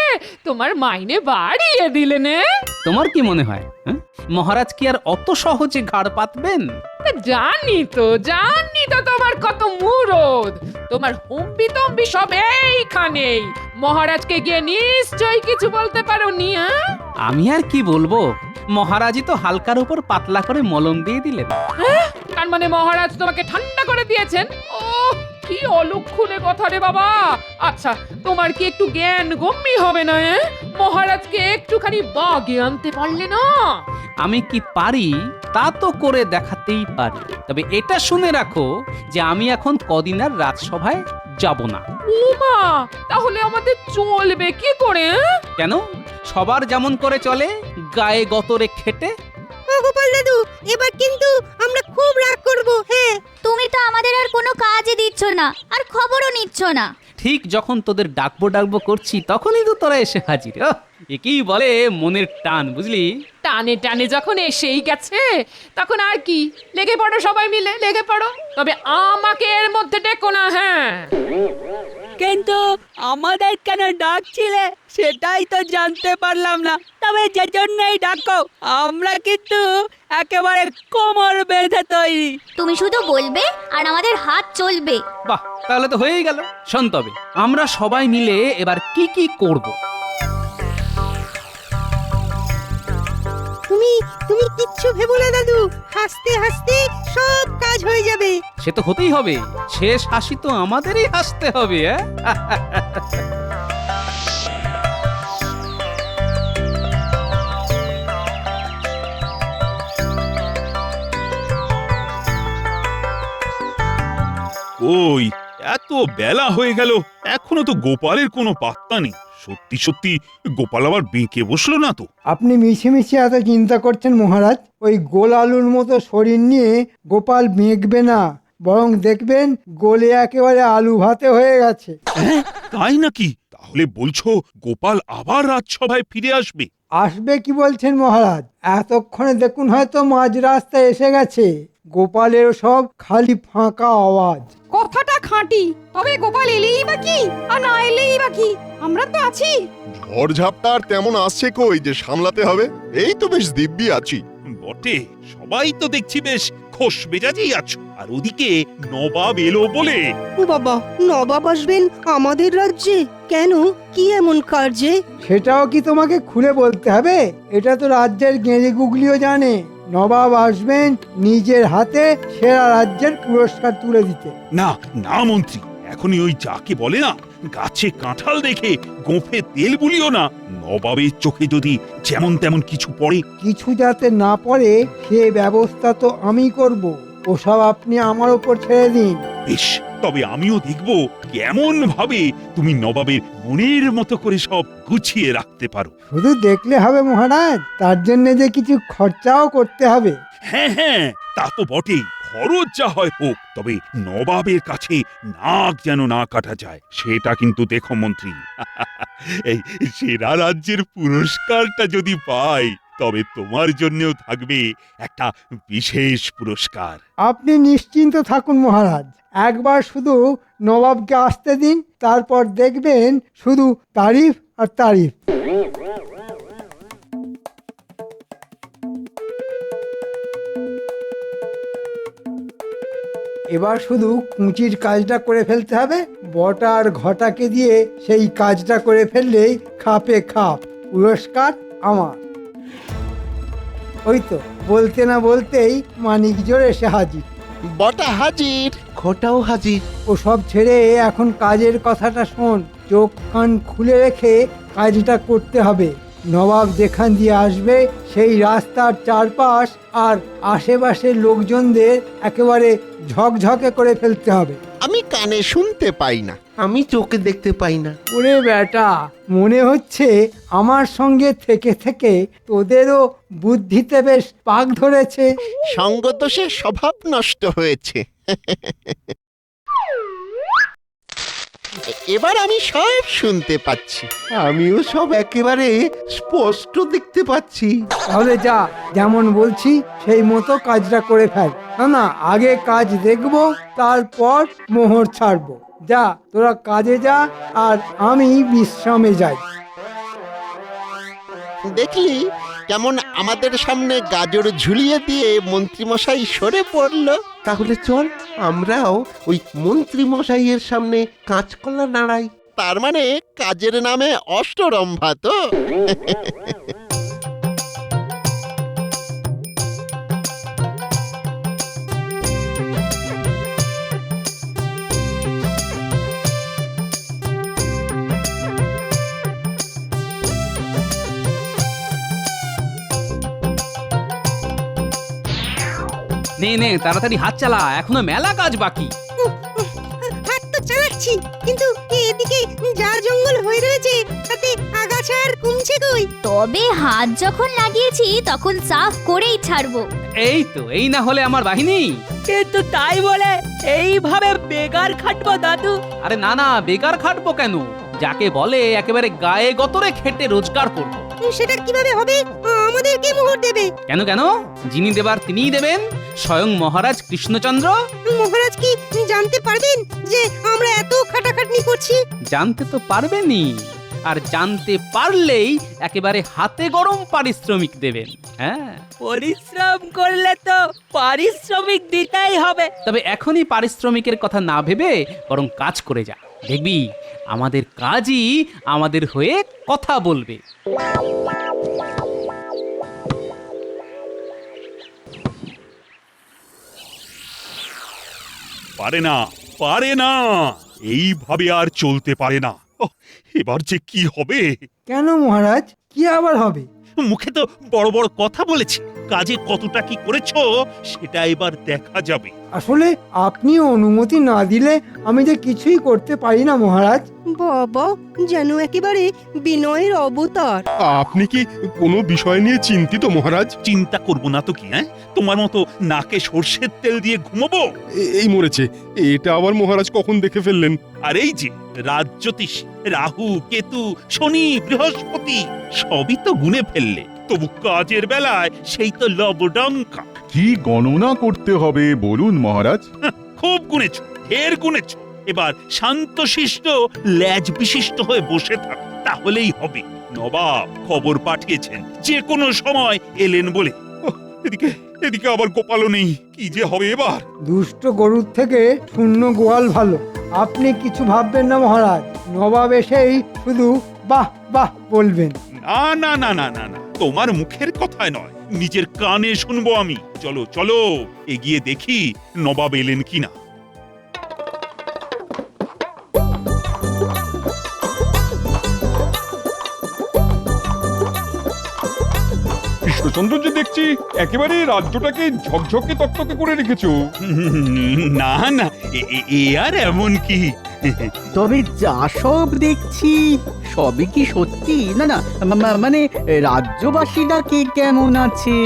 তোমার মাইনে বাড়িয়ে দিলেন। তোমার কি মনে হয় মহারাজ কি আর অত সহজে ঘাড় পাতবেন? জানি তো তোমার কত মুরদ, তোমার হুম্বি তম্বি সব এইখানেই। মহারাজকে গিয়ে নিশ্চয়ই কিছু বলতে পারোনি। আমি আর কি বলবো, মহারাজই তো হালকার উপর পাতলা করে মলম দিয়ে দিলেন। তার মানে মহারাজ তোমাকে ঠান্ডা করে দিয়েছেন? ও কি অলক্ষণে কথা রে বাবা। আচ্ছা, তোমার কি একটু জ্ঞান গম্যি হবে না? মহারাজকে একটুখানি বাগে আনতে পারলে না? আমি কি পারি তা তো করে দেখাতেই পারি, তবে এটা শুনে রাখো যে আমি এখন কদিন আর রাজসভায় যাব না। উমা, তাহলে আমাদের চলবে কি করে? কেন, সবার যেমন করে চলে, গায়ে গতরে খেটে। গোপাল দাদু, এবার কিন্তু আমরা খুব রাগ করব। হ্যাঁ, তুমি তো আমাদের আর কোনো কাজই দিচ্ছ না, আর খবরও নিচ্ছ না। ঠিক যখন তোদের ডাকবো করছি তখনই তো তোরা এসে হাজির। একেই বলে মনের টান, বুঝলি? টানে টানে যখন এসেই গেছে তখন আর কি, লেগে পড়ো, সবাই মিলে লেগে পড়ো। তবে আমাকে এর মধ্যে ডেকো না। হ্যাঁ, কিন্তু আমাদের কেন ডাকছিলে সেটাই তো জানতে পারলাম না। তবে যে জন্যই ডাকো, আমরা কিন্তু একেবারে কোমর বেঁধে তৈরি। তুমি শুধু বলবে আর আমাদের হাত চলবে। বাহ, তাহলে তো হয়েই গেল। শোন, তবে আমরা সবাই মিলে এবার কি কি করব। তুমি কিচ্ছু ভেবো না দাদু, হাসতে হাসতে সব কাজ হয়ে যাবে। সে তো হতেই হবে, শেষ হাসি তো আমাদেরই হাসতে হবে। ওই এত বেলা হয়ে গেল, এখনো তো গোপালের কোনো পাত্তা নেই। সত্যি সত্যি গোপাল আবার বেঁকে বসলো না তো? আপনি মিছিমিছি এত চিন্তা করছেন মহারাজ। ওই গোল আলুর মতো শরীর নিয়ে গোপাল বেঁকবে না, বরং দেখবেন গোলে একেবারে আলু ভাতে হয়ে গেছে। তাই নাকি? তাহলে বলছো গোপাল আবার রাজসভায় ফিরে আসবে? আসবে কি বলছেন মহারাজ? এতক্ষণে দেখুন হয়তো মাঝ রাস্তায় এসে গেছে। গোপালের সব খালি ফাঁকা আওয়াজ। কথাটা খাঁটি, তবে গোপাল এলেই বা কি আর না এলেই বা কি, আমরা তো আছি। ঝড় ঝাপটা আর তেমন আসছে কই যে সামলাতে হবে? এই তো বেশ দিব্যি আছি। বটে, সবাই তো দেখছি বেশ খোশ মেজাজেই আছো। আর ওদিকে নবাব এলো বলে। বাবা, নবাব আসবেন আমাদের রাজ্যে? কেন, কি এমন কার্যে? সেটাও কি তোমাকে খুলে বলতে হবে? এটা তো রাজ্যের গেঁড়ে গুগলিও জানে। নবাব আসবেন নিজের হাতে সেরা রাজ্যের পুরস্কার তুলে দিতে। না না মন্ত্রী, এখনই ওই যাকে বলে না গাছে কাঁঠাল দেখে গোঁফে তেল বুলিও না। নবাবের চোখে যদি যেমন তেমন কিছু পড়ে। কিছু যাতে না পড়ে সে ব্যবস্থা তো আমি করব, ওসব আপনি আমার ওপর ছেড়ে দিন। বেশ, তবে আমিও দেখব কেমন ভাবে তুমি নবাবের মনের মতো করে সব গুছিয়ে রাখতে পারো। শুধু দেখলে হবে মহারাজ, তার জন্য যে কিছু খরচাও করতে হবে। হ্যাঁ হ্যাঁ, তা তো বটেই। খরচ যা হয় হোক, তবে নবাবের কাছে নাক যেন না কাটা যায় সেটা কিন্তু দেখো মন্ত্রী। এই সেরা রাজ্যের পুরস্কারটা যদি পাই, তবে তোমার জন্যও থাকবে একটা বিশেষ পুরস্কার। আপনি নিশ্চিন্ত থাকুন মহারাজ, একবার শুধু নবাবকে আসতে দিন, তারপর দেখবেন শুধু তারিফ আর তারিফ। এবার শুধু কুঁচির কাজটা করে ফেলতে হবে, বটা আর ঘটাকে দিয়ে সেই কাজটা করে ফেললেই খাপে খাপ পুরস্কার আমার। ওই তো বলতে না বলতেই মানিক জোর এসে হাজির। বটা হাজির, ঘটাও হাজির। ও সব ছেড়ে এখন কাজের কথাটা শোন, চোখ কান খুলে রেখে কাজটা করতে হবে। নবাব যেখান দিয়ে আসবে সেই রাস্তার চারপাশ আর আশেপাশের লোকজনদের একেবারে ঝকঝকে করে ফেলতে হবে। আমি কানে শুনতে পাই না, আমি চোখে দেখতে পাই না। ওরে বেটা, মনে হচ্ছে আমার সঙ্গে থেকে থেকে তোদেরও বুদ্ধিতে বেশ পাক ধরেছে। সঙ্গদোষে স্বভাব নষ্ট হয়েছে। এবার আমি সব শুনতে পাচ্ছি। আমিও সব একেবারে স্পষ্ট দেখতে পাচ্ছি। তাহলে যা, যেমন বলছি সেই মতো কাজটা করে ফেল। না না, আগে কাজ দেখবো, তারপর মোহর ছাড়বো। যা, তোরা কাজে যা, আর আমি বিশ্রামে যাই। দেখলি কেমন আমাদের সামনে গাজর ঝুলিয়ে দিয়ে মন্ত্রীমশাই সরে পড়লো। তাহলে চল আমরাও ওই মন্ত্রী মশাইয়ের সামনে কাঁচকলা নাড়াই। তার মানে কাজের নামে অষ্টরম্ভা তো। নে নে তাড়াতাড়ি হাত চালা, এখনো মেলা কাজ বাকি। হাত তো চালাচ্ছি, কিন্তু এদিকে যা জঙ্গল হয়ে রয়েছে তাতে আগাছা আর কমছে কই। তবে হাত যখন লাগিয়েছি তখন সাফ করেই ছাড়বো। এই তো, এই না হলে আমার বাহিনী। কিন্তু তাই বলে এইভাবে বেকার খাটবো দাদু? আরে না না, বেকার খাটবো কেন? যাকে বলে একেবারে গায়ে গতরে খেটে রোজগার করবো। সেটা কিভাবে হবে? আমাদের কে মোহর দেবে? কেন কেন, যিনি দেবার তিনিই দেবেন, স্বয়ং মহারাজ কৃষ্ণচন্দ্র। মহারাজ কি জানতে পারবেন যে আমরা এত খাটাখাটনি করছি? জানতে তো পারবেনই, আর জানতে পারলেই একেবারে হাতে গরম পারিশ্রমিক দেবেন। হ্যাঁ, পরিশ্রম করলে তো পারিশ্রমিক দিতেই হবে। তবে এখনই পারিশ্রমিকের কথা না ভেবে বরং কাজ করে যা, দেখবি আমাদের কাজই আমাদের হয়ে কথা বলবে। পারে না, পারে না, এইভাবে আর চলতে পারে না। ওহ, এবার যে কি হবে? কেন মহারাজ, কি আবার হবে? মুখে তো বড় বড় কথা বলেছি, কাজে কতটা কি করেছো সেটা এবার দেখা যাবে। আসলে আপনি অনুমতি না দিলে আমি যে কিছুই করতে পারি না মহারাজ। বাবা, যেন একেবারে বিনয়ের অবতার। আপনি কি কোনো বিষয় নিয়ে চিন্তিত মহারাজ? চিন্তা করব না তো কি? হ্যাঁ, তোমার মতো নাকে সর্ষের তেল দিয়ে ঘুমাবো? এই মরেছে, এটা আবার মহারাজ কখন দেখে ফেললেন? আর এই যে রাজ্যোতিষ রাহু, কেতু, শনি, বৃহস্পতি সবই তো গুনে ফেললে, তবু কাজের বেলায় সেই তো লবডঙ্কা। কি গণনা করতে হবে বলুন মহারাজ? খুব গুনেছ, ঢের গুনেছ। এবার শান্তশিষ্ট ল্যাজ বিশিষ্ট হয়ে বসে থাক, তাহলেই হবে। নবাব খবর পাঠিয়েছেন যে কোনো সময় এলেন বলে। এদিকে এদিকে আবার গোপালও নেই, কি যে হবে এবার? দুষ্ট গরুর থেকে শূন্য গোয়াল ভালো। আপনি কিছু ভাববেন না মহারাজ, নবাব এসেই শুধু বাহ বাহ বলবেন। না না না না না না, তোমার মুখের কথায় নয়, নিজের কানে শুনবো আমি। চলো চলো এগিয়ে দেখি নবাব এলেন কিনা। কৃষ্ণচন্দ্র যে দেখছি একেবারে রাজ্যটাকে ঝকঝকে তকতকে করে রেখেছো। না না, এ আর এমন কি। তবে যা সব দেখছি সবই কি সত্যি? না না, মানে রাজ্যবাসীরা কে কেমন আছে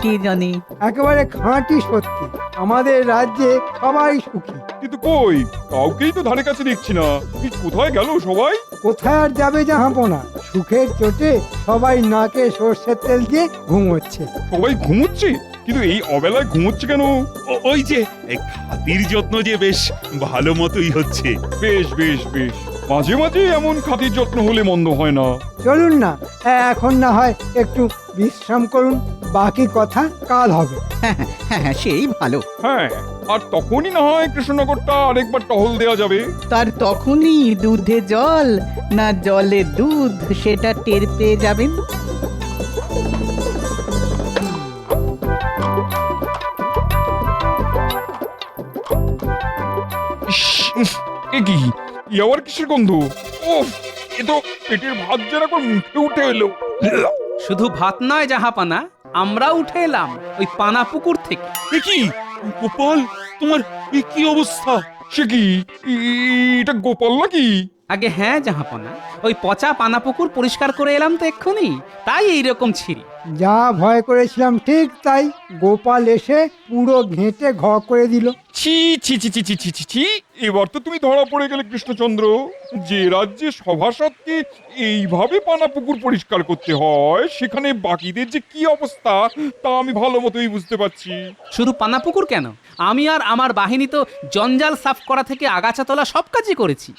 কে জানে। একেবারে খাঁটি সত্যি, আমাদের রাজ্যে সবাই সুখী। কিন্তু কই কাউকেই তো ধারে কাছে দেখছি না। কোথায় গেল সবাই? কোথায় আর যাবে জাহাপনা, সুখের চোটে সবাই নাকে সর্ষের তেল দিয়ে ঘুমোচ্ছে। সবাই ঘুমোচ্ছে? কিন্তু এই অবেলায় ঘুমোচ্ছে কেন? ওই যে খাতির যত্ন যে বেশ ভালো মতোই হচ্ছে। বেশ বেশ বেশ, মাঝে মাঝে এমন খাতির যত্ন হলে মন্দ হয় না। চলুন না, এখন না হয় একটু বিশ্রাম করুন, বাকি কথা কাল হবে। হ্যাঁ সেই ভালো। হ্যাঁ, আর তখনই না হয় কৃষ্ণনগরটা আরেকবার টহল দেওয়া যাবে। তার তখনই দুধে জল না জলে দুধ সেটা টের পেয়ে যাবেন। এ কি, এ আবার কিসের গন্ধ? ওফ, এ তো পেটের ভাত যেন এখন মুখে উঠে এলো। শুধু ভাত নয় জাহাপানা, আমরা উঠে এলাম ওই পানা পুকুর থেকে। এ কি গোপাল, তোমার এ কি অবস্থা? সে কি, এটা গোপাল নাকি? আগে হ্যাঁ জাহাপানা, ওই পচা পানা পুকুর পরিষ্কার করে এলাম তো এক্ষুনি, তাই এইরকম ছিঁড়ি। যা ভয় করেছিলাম ঠিক তাই, গোপাল এসে পুরো ঘেঁটে ঘ করে দিল। ছি ছি ছি ছি ছি ছি ছি ছি, এবার তো তুমি ধরা পড়ে গেলে কৃষ্ণচন্দ্র। যে রাজ্যে সভাসদকে এইভাবে পানা পুকুর পরিষ্কার করতে হয়, সেখানে বাকিদের যে কি অবস্থা তা আমি ভালো মতোই বুঝতে পারছি। শুধু পানা পুকুর কেন, আমি আর আমার বাহিনী তো জঞ্জাল সাফ করা থেকে আগাছা তোলা সব কাজই করেছি।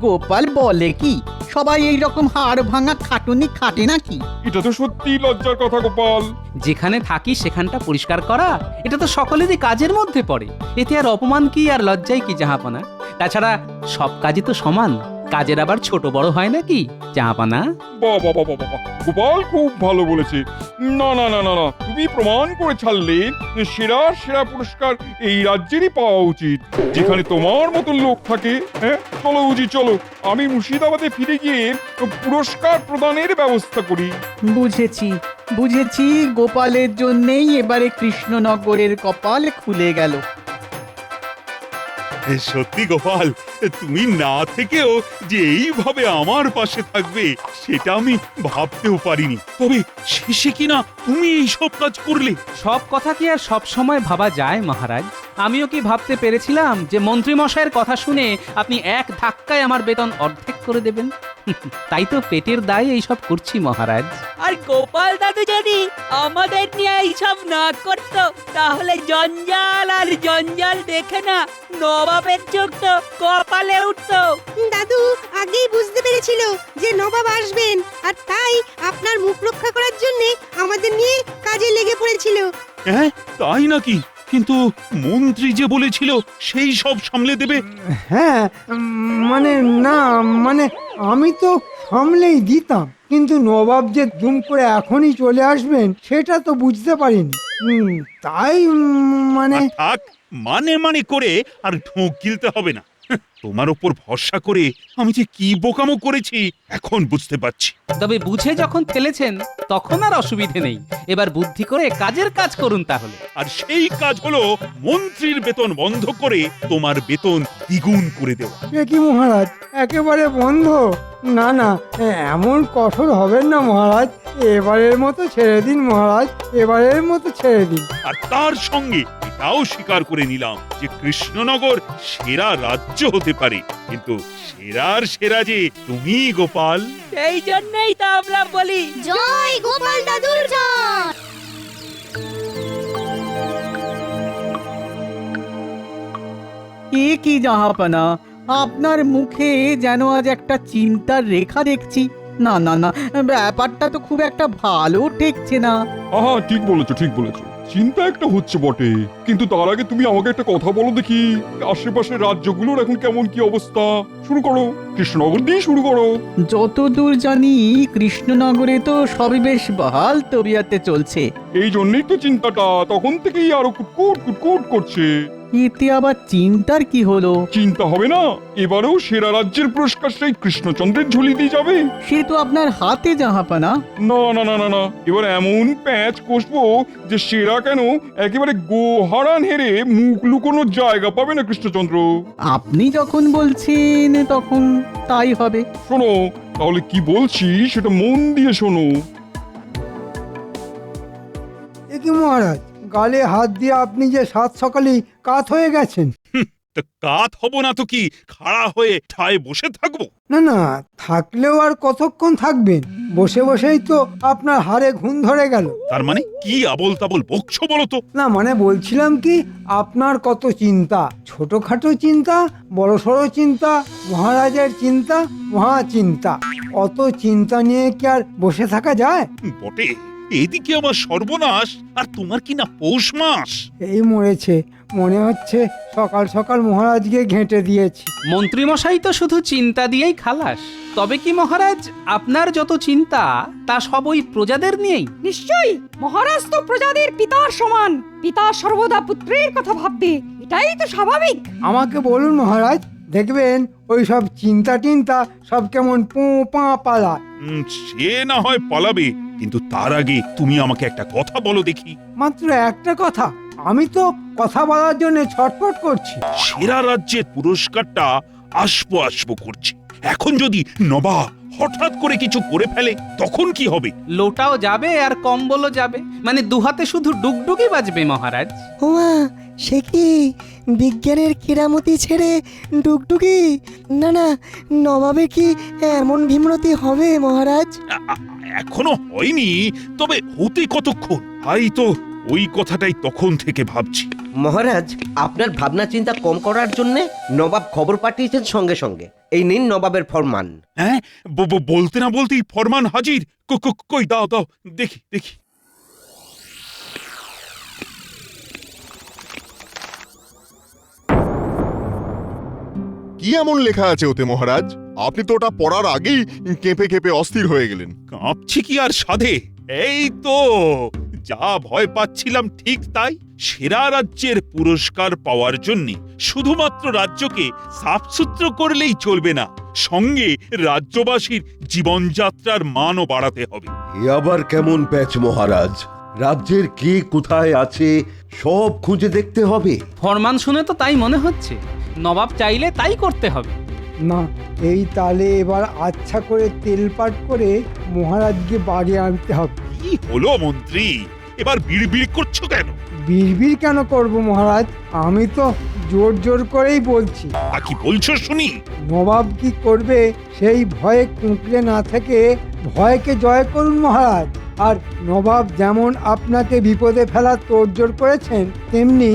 গোপাল বলে কি, সবাই এই রকম হাড় ভাঙা খাটুনি খাটে নাকি? এটা তো সত্যি লজ্জার কথা গোপাল। যেখানে থাকি সেখানটা পরিষ্কার করা, এটা তো সকলেরই কাজের মধ্যে পড়ে। এতে আর অপমান কি আর লজ্জাই কি জাহাপানা? তাছাড়া সব কাজই তো সমান, কাজের আবার ছোট বড় হয় নাকি জাহাপানা? বাবা বাবা বাবা, গোপাল খুব ভালো বলেছে। না না না না না, তুমি প্রমাণ করে ছাড়লে সেরা সেরা পুরস্কার এই রাজ্যেরই পাওয়া উচিত, যেখানে তোমার মতো লোক থাকে। হ্যাঁ চলো উজি চলো, আমি মুর্শিদাবাদে ফিরে গিয়ে পুরস্কার প্রদানের ব্যবস্থা করি। বুঝেছি বুঝেছি, গোপালের জন্যেই এবারে কৃষ্ণনগরের কপাল খুলে গেল। সত্যি গোপাল, তুমি না থেকেও যে এইভাবে আমার পাশে থাকবে সেটা আমি ভাবতেও পারিনি। তবে শেষে কিনা তুমি এই সব কাজ করলে। সব কথা কি আর সব সময় ভাবা যায় মহারাজ? আমিও কি ভাবতে পেরেছিলাম যে মন্ত্রী মশাইয়ের কথা শুনে আপনি এক ধাক্কায় আমার বেতন অর্ধেক করে দেবেন? তাই তো পেটের দায়ে এইসব করছি মহারাজ। আর গোপাল দাদু যদি আমাদের নিয়ে এইসব না করতো, তাহলে জঞ্জাল আর জঞ্জাল দেখে না নবাবের চোখ তো কপালে উঠতো। দাদু আগেই বুঝতে পেরেছিল যে নবাব আসবেন, আর তাই আপনার মুখ রক্ষা করার জন্য আমাদের নিয়ে কাজে লেগে পড়েছিল। হ্যাঁ তাই নাকি? কিন্তু মন্ত্রী যে বলেছিল সেই সব সামলে দেবে। হ্যাঁ মানে না, মানে আমি তো সামলেই দিতাম, কিন্তু নবাব যে দুম করে এখনই চলে আসবেন সেটা তো বুঝতে পারিনি। তাই মানে থাক, মানে মানে করে আর ঢোক গিলতে হবে না। তোমার ওপর ভরসা করে আমি যে কি বোকামো করেছি এখন বুঝতে পারছি। তবে বুঝে যখন ফেলেছেন তখন আর অসুবিধে নেই, এবার বুদ্ধি করে কাজের কাজ করুন তাহলে। আর সেই কাজ হলো মন্ত্রীর বেতন বন্ধ করে তোমার বেতন দ্বিগুণ করে দেওয়া। এ কি মহারাজ, একেবারে বন্ধ? না না, এমন কঠোর হবেন না মহারাজ, এবারের মতো ছেড়ে দিন মহারাজ, এবারের মতো ছেড়ে দিন। আর তার সঙ্গে এটাও স্বীকার করে নিলাম যে কৃষ্ণনগর সেরা রাজ্য হতে পারে, কিন্তু সেরার সেরা যে তুমি গোপাল। সেই জন্যই তো আমরা বলি জয় গোপাল দাদুর জয়। এ কি জাহাপানা, আপনার মুখে যেন আজ একটা চিন্তার রেখা দেখছি। না না না, ব্যাপারটা তো খুব একটা ভালো ঠেকছে না। আহা, ঠিক বলেছো ঠিক বলেছো। চিন্তা একটা হচ্ছে বটে, কিন্তু তার আগে তুমি আমাকে একটা কথা বলো দেখি, আশেপাশের রাজ্যগুলোর এখন কেমন কি অবস্থা? শুরু করো, কৃষ্ণনগর দিয়ে শুরু করো। যতদূর জানি কৃষ্ণনগরে তো সবই বেশ বহাল তবিয়াতে চলছে। এই জন্যই তো চিন্তাটা তখন থেকেই আরো কুটকুট কুটকুট করছে। এতে আবার চিন্তার কি হলো? চিন্তা হবে না, এবারেও সেরা রাজ্যের পুরস্কার সেই কৃষ্ণচন্দ্রের ঝুলি দিয়ে যাবে। সে তো আপনার হাতে জাহাপানা। না না না না না, এবার এমন প্যাচ কষবো যে সেরা কেন একেবারে গোহারান হেরে মুখ লুকোনোর জায়গা পাবে না কৃষ্ণচন্দ্র। আপনি যখন বলছেন তখন তাই হবে। শোনো তাহলে কি বলছি সেটা মন দিয়ে শোনো। এ কি মহারাজ, গালে হাত দিয়ে আপনি যে সাত সকালেই কাত হয়ে গেছেন। তা কাত হব না তো কি, খাড়া হয়ে ঠায় বসে থাকবো? না না, থাকলেও আর কতক্ষণ থাকবেন? বসে বসেই তো আপনার হাড়ে ঘুম ধরে গেল। তার মানে কি আবল তাবল বকছো বলো তো? না মানে বলছিলাম কি, আপনার কত চিন্তা, ছোটখাটো চিন্তা, বড়সড় চিন্তা, মহারাজের চিন্তা, মহা চিন্তা। অত চিন্তা নিয়ে কি আর বসে থাকা যায়? বটে, এদিকে আমার সর্বনাশ, আর তোমার কি না পৌষ মাস। এই মরেছে, মনে হচ্ছে সকাল সকাল মহারাজকে ঘেঁটে দিয়েছি। মন্ত্রীমশাই তো শুধু চিন্তা দিয়েই খালাস। তবে কি মহারাজ, আপনার যত চিন্তা তা সব ওই প্রজাদের নিয়েই? নিশ্চয়ই, মহারাজ তো প্রজাদের পিতার সমান। পিতা সর্বদা পুত্রের কথা ভাববে, এটাই তো স্বাভাবিক। আমাকে বলুন মহারাজ, দেখবেন ওই সব চিন্তা টিন্তা সব কেমন পো পা পালা। সে না হয় পালাবে, কিন্তু তার আগে তুমি আমাকে একটা কথা বলো দেখি। মাত্র একটা কথা? আমি তো কথা বলার জন্য ছটফট করছি। সেরা রাজ্যের পুরস্কারটা আসবো আসবো করছে, এখন যদি নবাব হঠাৎ করে কিছু করে ফেলে তখন কি হবে? লোটাও যাবে আর কম্বলও যাবে, মানে দুহাতে শুধু ডুগডুগি বাজবে মহারাজ। ওমা, সে কি বিজ্ঞানের কেরামতি ছেড়ে ডুগডুগি? না না, নবাবে কি এমন ভীমরতি হবে মহারাজ? এখনো হয়নি, তবে হতে কতক্ষণ? তাই তো ওই কথাটাই তখন থেকে ভাবছি। মহারাজ, আপনার ভাবনা চিন্তা কম করার জন্য নবাব খবর পাঠিয়েছেন সঙ্গে সঙ্গে। এই নিন নবাবের ফরমান। হ্যাঁ, বলতে না বলতেই ফরমান হাজির। কই দাও দাও দেখি দেখি। কি এমন লেখা আছে ওতে মহারাজ? আপনি তো ওটা পড়ার আগেই কেঁপে কেঁপে অস্থির হয়ে গেলেন। কাঁপছি কি আর সাধে? এই তো যা ভয় পাচ্ছিলাম ঠিক তাই। সেরা রাজ্যের পুরস্কার পাওয়ার জন্য শুধুমাত্র রাজ্যকে সাফসুতরো করলেই চলবে না, সঙ্গে রাজ্যবাসীর জীবনযাত্রার মানও বাড়াতে হবে। এ আবার কেমন প্যাচ মহারাজ? রাজ্যের কে কোথায় আছে সব খুঁজে দেখতে হবে। ফরমান শুনে তো তাই মনে হচ্ছে, নবাব চাইলে তাই করতে হবে। না, এই তালে এবার আচ্ছা করে তেলপাট করে মহারাজকে বাড়ি আনতে হবে। কি হলো মন্ত্রী, এবার বিড়বিড় করছো কেন? বিড়বিড় কেন করব মহারাজ, আমি তো জোর জোর করেই বলছি। কি বলছো শুনি? নবাব কি করবে সেই ভয়ে কুঁকড়ে না থেকে ভয়কে জয় করুন মহারাজ। আর নবাব যেমন আপনাকে বিপদে ফেলার তোড়জোড় করেছেন, তেমনি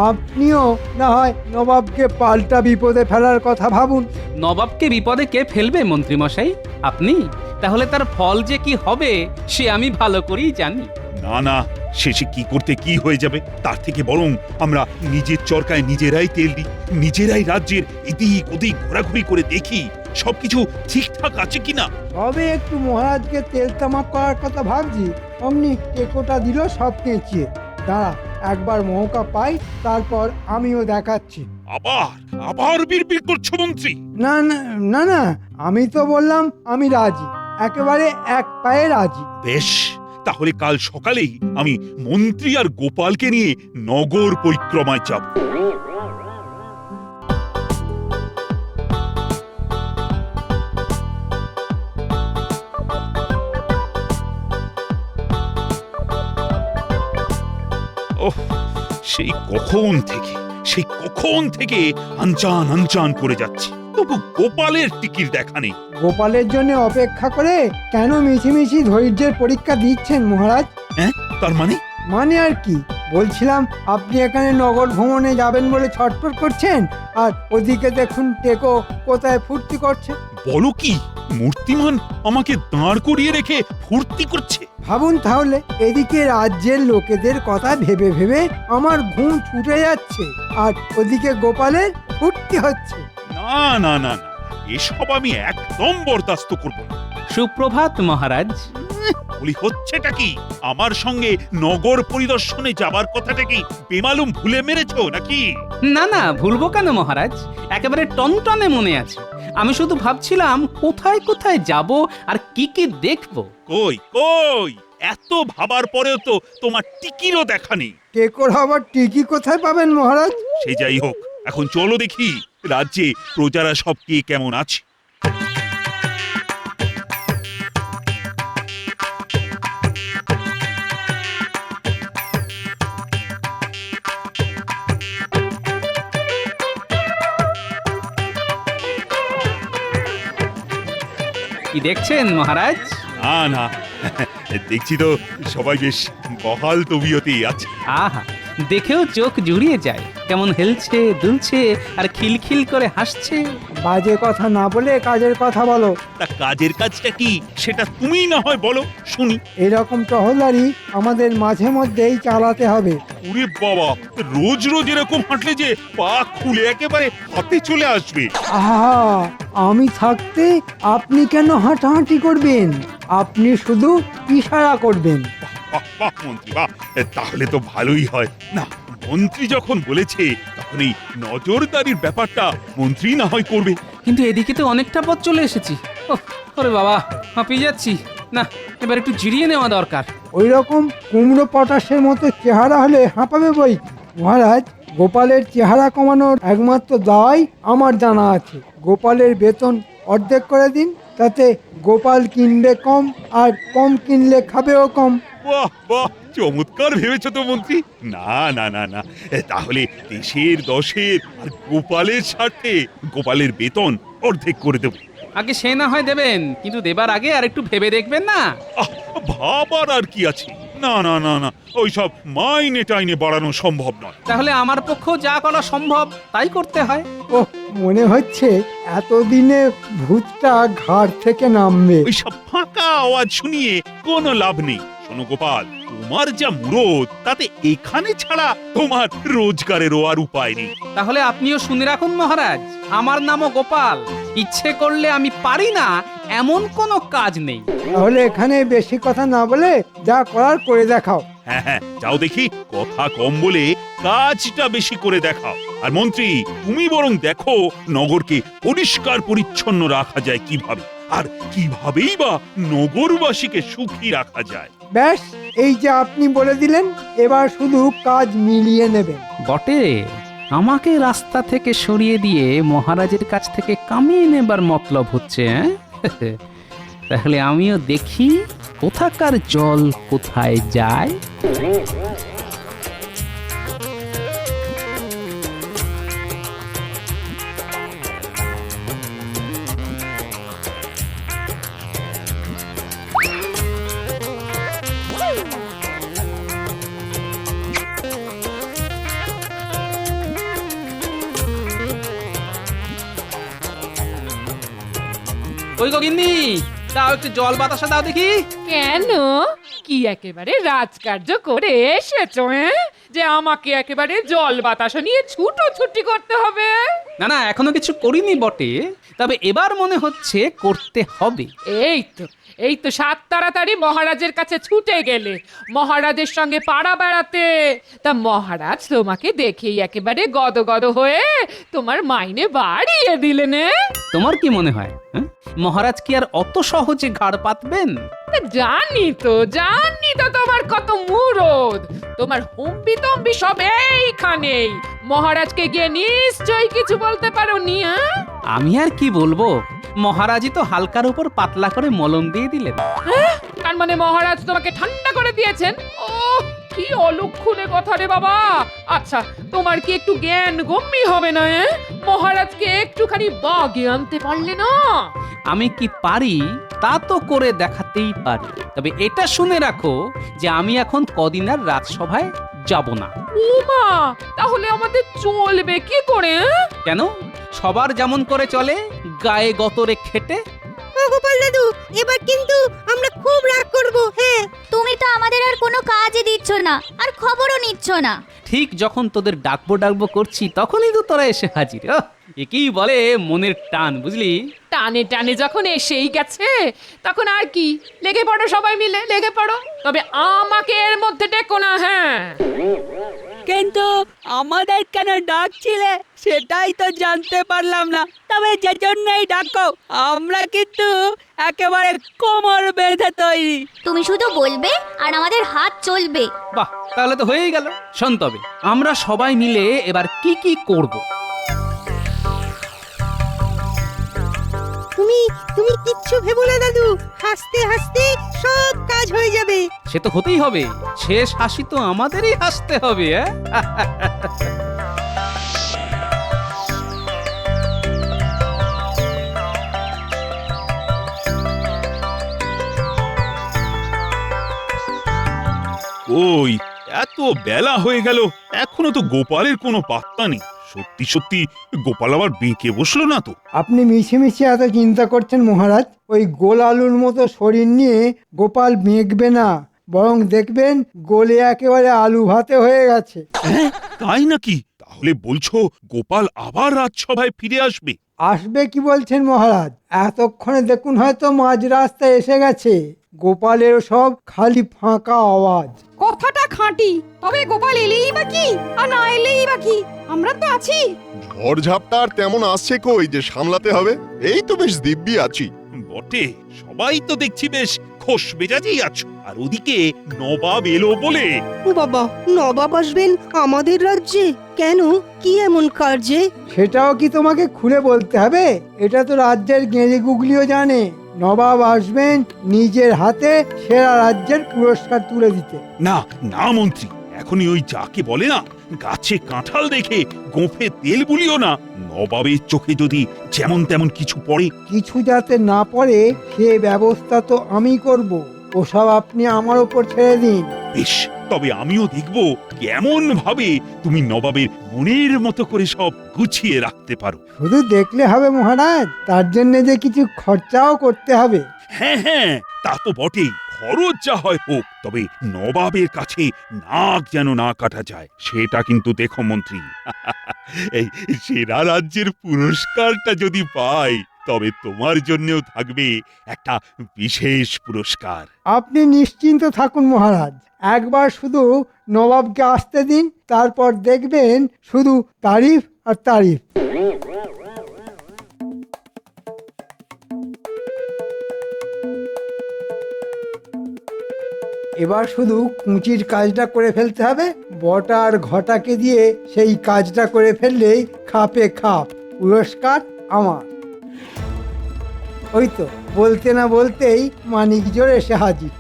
আপনিও না হয় নবাবকে পাল্টা বিপদে ফেলার কথা ভাবুন। নবাবকে বিপদে কে ফেলবে মন্ত্রীমশাই? আপনি? তাহলে তার ফল যে কি হবে সে আমি ভালো করেই জানি। না না, শেষে কি করতে কি হয়ে যাবে, তার থেকে বরং আমরা নিজের চরকায় নিজেরাই তেল দিই, নিজেরাই রাজ্যের এদিক ওদিক ঘোরাঘুরি করে দেখি সবকিছু ঠিকঠাক আছে কিনা। তবে একটু মহারাজকে তেল তামাক করার কথা ভাবছি, অমনি টেকোটা দিল সব কেঁচিয়ে। দাঁড়া, একবার মৌকা পাই, তারপর আমিও দেখাচ্ছি। আবার আবার বিড়বিড় করছো মন্ত্রী? না না না না, আমি তো বললাম আমি রাজি, একেবারে এক পায়ে রাজি। বেশ, তাহলে কাল সকালেই আমি মন্ত্রী আর গোপালকে নিয়ে নগর পরিক্রমায় যাব। ওহ, সেই কখন থেকে আনচান আনচান করে যাচ্ছি, তবু গোপালের টিকির দেখা নেই। গোপালের জন্য অপেক্ষা করে কেন মিছিমিছি ধৈর্যের পরীক্ষা দিচ্ছেন মহারাজ? হ্যাঁ, তার মানে? মানে আর কি, বলছিলাম আপনি এখানে নগর ভ্রমণে যাবেন বলে ছটফট করছেন, আর ওদিকে দেখুন টেকো কোথায় ফুর্তি করছে। বলো কি, মূর্তিমান আমাকে দাঁড় করিয়ে রেখে ফুর্তি করছে? ভাবুন তাহলে, এদিকে রাজ্যের লোকেদের কথা ভেবে ভেবে আমার ঘুম ছুটে যাচ্ছে, আর ওদিকে গোপালের ফুর্তি হচ্ছে। না না না না, এসব আমি একদম বরদাস্ত করব না। সুপ্রভাত মহারাজ। বলি হচ্ছেটা কি? আমার সঙ্গে নগর পরিদর্শনে যাবার কথাটা কি বেমালুম ভুলে মেরেছো নাকি? না না, ভুলবো কেন মহারাজ, একেবারে টনটনে মনে আছে। আমি শুধু ভাবছিলাম কোথায় কোথায় যাব আর কি কি দেখব। কই কই, এত ভাবার পরেও তো তোমার টিকিরও দেখা নেই। টেকর হবার টিকি কোথায় পাবেন মহারাজ? সে যাই হোক, এখন চলো দেখি রাজ্যে প্রজারা সব কে কেমন আছে। কি দেখছেন মহারাজ? না না, দেখছি তো সবাই বেশ বহাল তবিয়তেই আছে। আহা, দেখেও চোখ জুড়িয়ে যায়, কেমন হেলছে দুলছে আর খিলখিল করে হাসছে। বাজে কথা না বলে কাজের কথা বলো। তা কাজের কাজটা কি সেটা তুমিই না হয় বলো শুনি। এরকম টহলদারি আমাদের মাঝে মধ্যেই চালাতে হবে। ওরে বাবা, রোজ রোজ এরকম হাঁটলে যে পা খুলে একেবারে হাতে চলে আসবে। আহা, আমি থাকতে আপনি কেন হাঁটাহাঁটি করবেন? আপনি শুধু ইশারা করবেন। বাহ বাহ মন্ত্রী, বাহ, তাহলে তো ভালোই হয়। না, মন্ত্রী যখন বলেছে তখন এই নজরদারির ব্যাপারটা মন্ত্রী না হয় করবে। কিন্তু এদিকে তো অনেকটা পথ চলে এসেছি। ওরে বাবা, হাঁপিয়ে যাচ্ছি। না, এবার একটু জিরিয়ে নেওয়া দরকার। ওই রকম কুমড়ো পটাশের মতো চেহারা হলে হাঁপাবে বই। মহারাজ, গোপালের চেহারা কমানোর একমাত্র দায় আমার জানা আছে। গোপালের বেতন অর্ধেক করে দিন, তাতে গোপাল কিনবে কম আর কম কিনলে খাবেও কম। বাহ বাহ, চমৎকার ভেবেছ তো মন্ত্রী। না না না না, তাহলে দেশের দশের আর গোপালের স্বার্থে গোপালের বেতন অর্ধেক করে দেব। আগে সে না হয় দেবেন, কিন্তু দেবার আগে আর একটু ভেবে দেখবেন না? ভাবার আর কি আছে? না না না না, ওইসব মাইনে টাইনে বাড়ানো সম্ভব নয়। তাহলে আমার পক্ষেও যা করা সম্ভব তাই করতে হয়। ওহ, মনে হচ্ছে এতদিনে ভূতটা ঘাড় থেকে নামবে। ওইসব ফাঁকা আওয়াজ শুনিয়ে কোনো লাভ নেই। শোনো গোপাল, তোমার যা মুরদ তাতে এখানে ছাড়া তোমার রোজগারেরও আর উপায় নেই। তাহলে আপনিও শুনে রাখুন মহারাজ, আমার নামও গোপাল। ইচ্ছে করলে আমি পারি না এমন কোনো কাজ নেই। তাহলে এখানে বেশি কথা না বলে যা করার করে দেখাও। হ্যাঁ হ্যাঁ, যাও দেখি, কথা কম বলে কাজটা বেশি করে দেখাও। আর মন্ত্রী, তুমি বরং দেখো নগরকে পরিষ্কার পরিচ্ছন্ন রাখা যায় কিভাবে, আর কিভাবেই বা নগরবাসীকে সুখী রাখা যায়। ব্যাস, এই যে আপনি বলে দিলেন, এবার শুধু কাজ মিলিয়ে নেবেন। বটে, আমাকে রাস্তা থেকে সরিয়ে দিয়ে মহারাজের কাছ থেকে কামিয়ে নেবার মতলব হচ্ছে। তাহলে আমিও দেখি কোথাকার জল কোথায় যায়। ওই গগিন্নি, দাও একটু জল বাতাসা দাও দেখি। কেন? কি একেবারে রাজকার্য করে এসেছো যে আমাকে একেবারে জল বাতাসা নিয়ে ছুটোছুটি করতে হবে? না না, এখনো কিছু করিনি বটে, তবে এবার মনে হচ্ছে করতে হবে। এই তো সাত তাড়াতাড়ি মহারাজের কাছে ছুটে গেলে মহারাজের সঙ্গে পাড়া বেড়াতে। তা মহারাজ তোমাকে দেখেই একেবারে গদগদ হয়ে তোমার মাইনে বাড়িয়ে দিলেন। তোমার কি মনে হয় মহারাজ কি আর অত সহজে ঘাড় পাতবেন? জানি তো তোমার কত মুরদ, তোমার হুম্বি তম্বি সব এইখানেই। মহারাজকে গিয়ে নিশ্চয়ই কিছু বলতে পারোনি। আমি আর কি বলবো, মহারাজই তো হালকার উপর পাতলা করে মলম দিয়ে দিলেন। তার মানে মহারাজ তোমাকে ঠান্ডা করে দিয়েছেন? ও কি অলক্ষণে কথা রে বাবা। আচ্ছা, তোমার কি একটু জ্ঞান গম্যি হবে না? মহারাজকে একটুখানি বাগে আনতে পারলে না? আমি কি পারি তা তো করে দেখাতেই পারি, তবে এটা শুনে রাখো যে আমি এখন কদিন আর রাজসভায় যাব না। ওমা, তাহলে আমাদের চলবে কি করে? কেন? সবার যেমন করে চলে, গায়ে গতরে খেটে। ও গোপাল দাদু, এবার কিন্তু আমরা খুব রাগ করব। হ্যাঁ, তুমি তো আমাদের আর কোনো কাজই দিচ্ছ না, আর খবরও নিচ্ছ না। ঠিক যখন তোদের ডাকবো ডাকবো করছি তখনই তো তোরা এসে হাজির। একেই বলে মনের টান, বুঝলি? টানে টানে যখন এসেই গেছে তখন আর কি, লেগে পড়ো সবাই মিলে, লেগে পড়ো। তবে আমাকে এর মধ্যে ডেকো না। হ্যাঁ, কিন্তু আমাদের কেন ডাকছিলে সেটাই তো জানতে পারলাম না। তবে যে জন্যই ডাকো আমরা কিন্তু একেবারে কোমর বেঁধে তৈরি। তুমি শুধু বলবে আর আমাদের হাত চলবে। বাহ, তাহলে তো হয়েই গেল। শোন তবে আমরা সবাই মিলে এবার কি কি করব। তুমি কিচ্ছু ভেবো না দাদু, হাসতে হাসতে সব কাজ হয়ে যাবে। সে তো হতেই হবে, শেষ হাসি তো আমাদেরই হাসতে হবে। ওই এত বেলা হয়ে গেল, এখনো তো গোপালের কোনো পাত্তা নেই। সত্যি সত্যি গোপাল আবার বেঁকে বসলো না তো? আপনি মিছিমিছি এত চিন্তা করছেন মহারাজ। ওই গোল আলুর মতো শরীর নিয়ে গোপাল বেঁকবে না, বরং দেখবেন গোলে একেবারে আলু ভাতে হয়ে গেছে। তাই নাকি? তাহলে বলছো গোপাল আবার রাজসভায় ফিরে আসবে? আসবে কি বলছেন মহারাজ? এতক্ষণে দেখুন হয়তো মাঝ রাস্তায় এসে গেছে। গোপালের সব খালি ফাঁকা আওয়াজ। কথাটা খাঁটি, তবে গোপাল এলেই বা কি আর না এলেই বা কি, আমরা তো আছি। ঝড় ঝাপটা আর তেমন আসছে কই যে সামলাতে হবে? এই তো বেশ দিব্যি আছি। বটে, সবাই তো দেখছি বেশ খোশ মেজাজেই আছো। আর ওদিকে নবাব এলো বলে। বাবা, নবাব আসবেন আমাদের রাজ্যে? কেন, কি এমন কার্যে? সেটাও কি তোমাকে খুলে বলতে হবে? এটা তো রাজ্যের গেঁড়ে গুগলিও জানে। নবাব আসবেন নিজের হাতে সেরা রাজ্যের পুরস্কার তুলে দিতে। না না মন্ত্রী, এখনই ওই যাকে বলে না গাছে কাঁঠাল দেখে গোঁফে তেল বুলিও না। নবাবের চোখে যদি যেমন তেমন কিছু পড়ে। কিছু যাতে না পড়ে সে ব্যবস্থা তো আমি করব। ওসব আপনি আমার ওপর ছেড়ে দিন। বেশ, তবে আমিও দেখব কেমন ভাবে তুমি নবাবের মনের মতো করে সব গুছিয়ে রাখতে পারো। শুধু দেখলে হবে মহারাজ, তার জন্য যে কিছু খরচাও করতে হবে। হ্যাঁ হ্যাঁ, তা তো বটেই। খরচ যা হয় হোক, তবে নবাবের কাছে নাক যেন না কাটা যায় সেটা কিন্তু দেখো মন্ত্রী। এই সেরা রাজ্যের পুরস্কারটা যদি পাই তবে তোমার জন্যও থাকবে একটা বিশেষ পুরস্কার। আপনি নিশ্চিন্ত থাকুন মহারাজ, একবার শুধু নবাবকে আসতে দিন, তারপর দেখবেন শুধু তারিফ আর তারিফ। এবার শুধু কুঁচির কাজটা করে ফেলতে হবে। বটা আর ঘটাকে দিয়ে সেই কাজটা করে ফেললেই খাপে খাপ পুরস্কার আমার। ওই তো বলতে না বলতেই মানিক জোর এসে হাজির।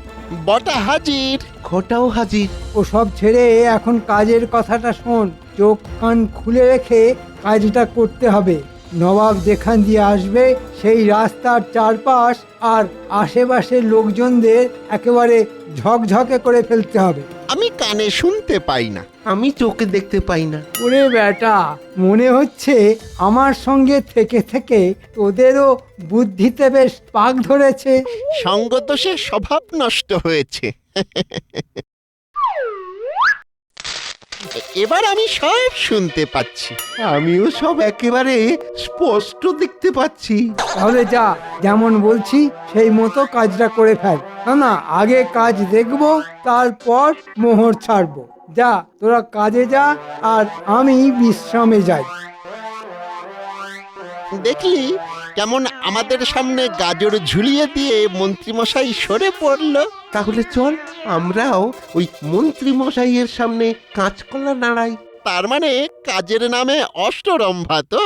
বটা হাজির, ঘটাও হাজির। ও সব ছেড়ে এখন কাজের কথাটা শোন। চোখ কান খুলে রেখে কাজটা করতে হবে। নবাব যেখান দিয়ে আসবে সেই রাস্তার চারপাশ আর আশেপাশের লোকজনদের একেবারে ঝকঝকে করে ফেলতে হবে। আমি কানে শুনতে পাই না, আমি চোখে দেখতে পাই না। ওরে বেটা, মনে হচ্ছে আমার সঙ্গে থেকে থেকে তোদেরও বুদ্ধিতে বেশ পাক ধরেছে। সঙ্গদোষে স্বভাব নষ্ট হয়েছে। এবার আমি সব শুনতে পাচ্ছি। আমিও সব একেবারে স্পষ্ট দেখতে পাচ্ছি। তাহলে যা, যেমন বলছি সেই মতো কাজটা করে ফেল। না না, আগে কাজ দেখবো, তারপর মোহর ছাড়বো। যা, তোরা কাজে যা আর আমি বিশ্রামে যাই। দেখলি কেমন আমাদের সামনে গাজর ঝুলিয়ে দিয়ে মন্ত্রীমশাই সরে পড়লো। তাহলে চল আমরাও ওই মন্ত্রী মশাইয়ের সামনে কাঁচকলা নাড়াই। তার মানে কাজের নামে অষ্টরম্ভা তো?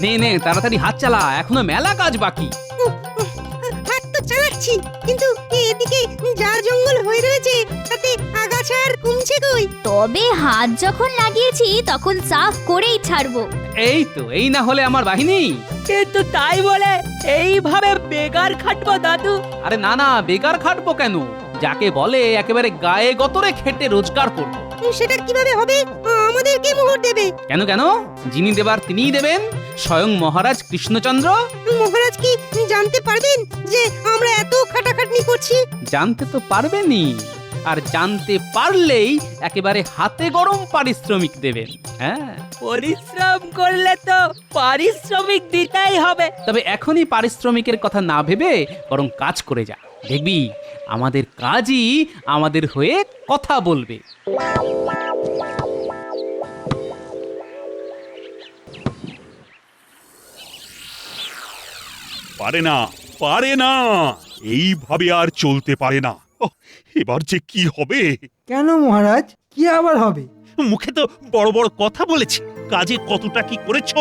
নে নে, তাড়াতাড়ি হাত চালা, এখনো মেলা কাজ বাকি। হাত তো চালাচ্ছি, কিন্তু এদিকে যা জঙ্গল হয়ে রয়েছে তাতে আগাছা আর কমছে কই। তবে হাত যখন লাগিয়েছি তখন সাফ করেই ছাড়বো। এই তো, এই না হলে আমার বাহিনী। কিন্তু তাই বলে এইভাবে বেকার খাটবো দাদু? আরে না না, বেকার খাটবো কেন? যাকে বলে একেবারে গায়ে গতরে খেটে রোজগার করবো। সেটা কিভাবে হবে? আমাদের কে মোহর দেবে? কেন কেন? যিনি দেবার তিনিই দেবেন, স্বয়ং মহারাজ কৃষ্ণচন্দ্র। মহারাজ কি জানতে পারবেন যে আমরা এত খাটাখাটনি করছি? জানতে তো পারবেনই, আর জানতে পারলেই একেবারে হাতে গরম পারিশ্রমিক দেবেন। হ্যাঁ, পরিশ্রম করলে তো পারিশ্রমিক দিতেই হবে। তবে এখনই পারিশ্রমিকের কথা না ভেবে বরং কাজ করে যা, দেখবি আমাদের কাজই আমাদের হয়ে কথা বলবে। পারে না, পারে না, এইভাবে আর চলতে পারে না। ওহ, এবার যে কি হবে? কেন মহারাজ, কি আবার হবে? মুখে তো বড় বড় কথা বলেছি, কাজে কতটা কি করেছো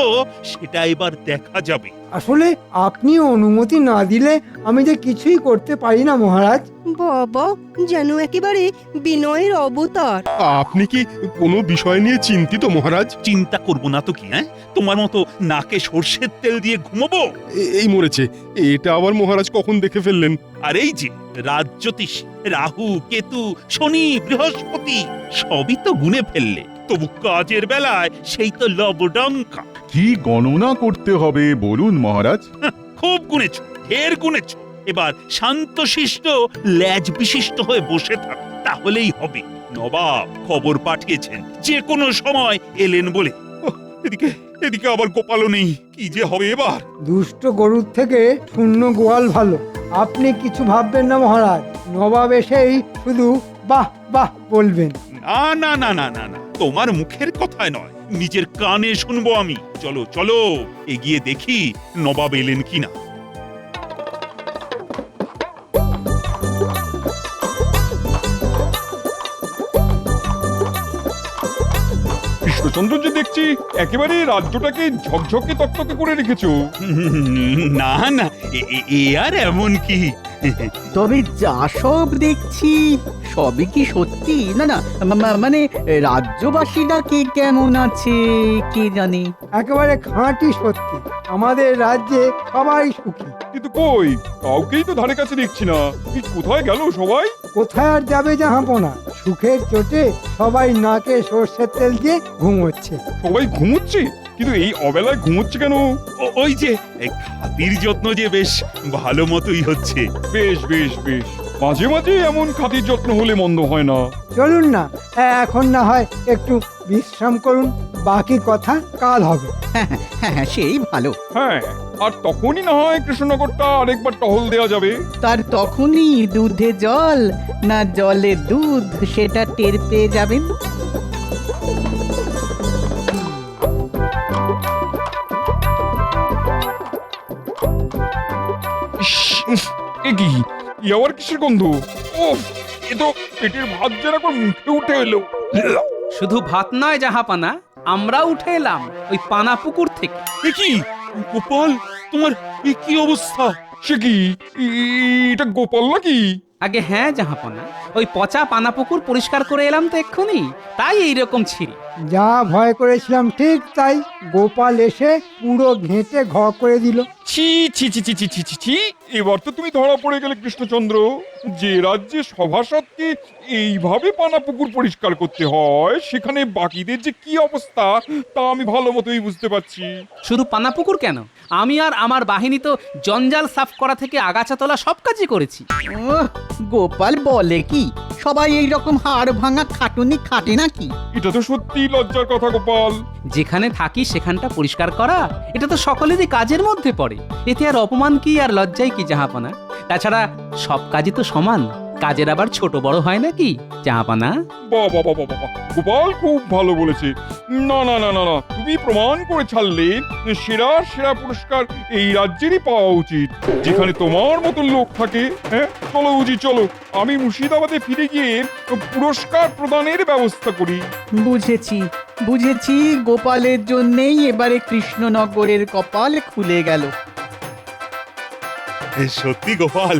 সেটা এবার দেখা যাবে। আসলে আপনি অনুমতি না দিলে আমি যে কিছুই করতে পারি না মহারাজ। বাবা যেন একেবারে বিনয়ের অবতার। আপনি কি কোনো বিষয় নিয়ে চিন্তিত মহারাজ? চিন্তা করব না তো কি? হ্যাঁ, তোমার মতো নাকে সর্ষের তেল দিয়ে ঘুমাবো? এই মরেছে, এটা আবার মহারাজ কখন দেখে ফেললেন? আর এই যে রাজ্যোতিষ রাহু, কেতু, শনি, বৃহস্পতি সবই তো গুনে ফেললে, তবু কাজের বেলায় সেই তো লবডঙ্কা। কি গণনা করতে হবে বলুন মহারাজ? খুব গুনেছ, ঢের গুনেছ। এবার শান্তশিষ্ট ল্যাজ বিশিষ্ট হয়ে বসে থাক, তাহলেই হবে। নবাব খবর পাঠিয়েছেন যে কোনো সময় এলেন বলে। ওহ, এদিকে এদিকে আবার গোপালও নেই, কি যে হবে এবার? দুষ্ট গরুর থেকে শূন্য গোয়াল ভালো। আপনি কিছু ভাববেন না মহারাজ, নবাব এসেই শুধু বাহ বাহ বলবেন। না না না না না না, তোমার মুখের কথায় নয়, নিজের কানে শুনবো আমি। চলো চলো, এগিয়ে দেখি নবাব এলেন কিনা। কৃষ্ণচন্দ্র যে দেখছি একেবারে রাজ্যটাকে ঝকঝকে তকতকে করে রেখেছো। না না, এ আর এমন কি? তবে যা সব দেখছি সবই কি সত্যি? না না, মানে রাজ্যবাসীরা কে কেমন আছে কে জানে। একেবারে খাঁটি সত্যি, আমাদের রাজ্যে সবাই সুখী। কিন্তু কই কাউকেই তো ধারে কাছে দেখছি না, কোথায় গেল সবাই? কোথায় আর যাবে জাহাপনা, সুখের চোটে সবাই নাকে সর্ষের তেল দিয়ে ঘুমোচ্ছে। সবাই ঘুমোচ্ছে? কিন্তু এই অবেলায় ঘুমোচ্ছে কেন? ওই যে খাতির যত্ন যে বেশ ভালো মতোই হচ্ছে। বেশ বেশ বেশ, মাঝে মাঝে এমন খাতির যত্ন হলে মন্দ হয় না। চলুন না, এখন না হয় একটু বিশ্রাম করুন, বাকি কথা কাল হবে। হ্যাঁ সেই ভালো। হ্যাঁ, আর তখনই না হয় কৃষ্ণনগরটা আরেকবার টহল দেওয়া যাবে। তার তখনই দুধে জল না জলে দুধ সেটা টের পেয়ে যাবেন। এ কি, ই আবার কিসের গন্ধ? ওফ, এ তো পেটের ভাত যেন এখন মুখে উঠে এলো। শুধু ভাত নয় জাহাপানা, আমরা উঠে এলাম ওই পানা পুকুর থেকে। এ কি গোপাল, তোমার এ কি অবস্থা? সে কি, এটা গোপাল নাকি? আগে হ্যাঁ জাহাপানা, ওই পচা পানা পুকুর পরিষ্কার করে এলাম তো এক্ষুনি, তাই এইরকম ছিঁড়ি। যা ভয় করেছিলাম ঠিক তাই, গোপাল এসে পুরো ঘেঁটে ঘ করে দিল। ছি ছি ছি ছি ছি ছি ছি ছি, এবার তো তুমি ধরা পড়ে গেলে কৃষ্ণচন্দ্র। যে রাজ্যে সভাসদকে এইভাবে পানা পুকুর পরিষ্কার করতে হয়, সেখানে বাকিদের যে কি অবস্থা তা আমি ভালো মতোই বুঝতে পারছি। শুধু পানা পুকুর কেন, আমি আর আমার বাহিনী তো জঞ্জাল সাফ করা থেকে আগাছা তোলা সব কাজই করেছি। গোপাল বলে কি, সবাই এই রকম হাড় ভাঙা খাটুনি খাটে নাকি? এটা তো সত্যি লজ্জার কথা গোপাল। যেখানে থাকি সেখানটা পরিষ্কার করা, এটা তো সকলেরই কাজের মধ্যে পড়ে। এতে আর অপমান কি আর লজ্জাই কি জাহাপানা? তাছাড়া সব কাজই তো সমান, কাজের আবার ছোট বড় হয় নাকি জাহাপানা? বাবা বাবা বাবা, গোপাল খুব ভালো বলেছে। না না না না না, তুমি প্রমাণ করে ছাড়লে সেরা সেরা পুরস্কার এই রাজ্যেরই পাওয়া উচিত, যেখানে তোমার মতো লোক থাকে। হ্যাঁ চলো উজি, চলো আমি মুর্শিদাবাদে ফিরে গিয়ে পুরস্কার প্রদানের ব্যবস্থা করি। বুঝেছি বুঝেছি, গোপালের জন্যেই এবারে কৃষ্ণনগরের কপাল খুলে গেল। সত্যি গোপাল,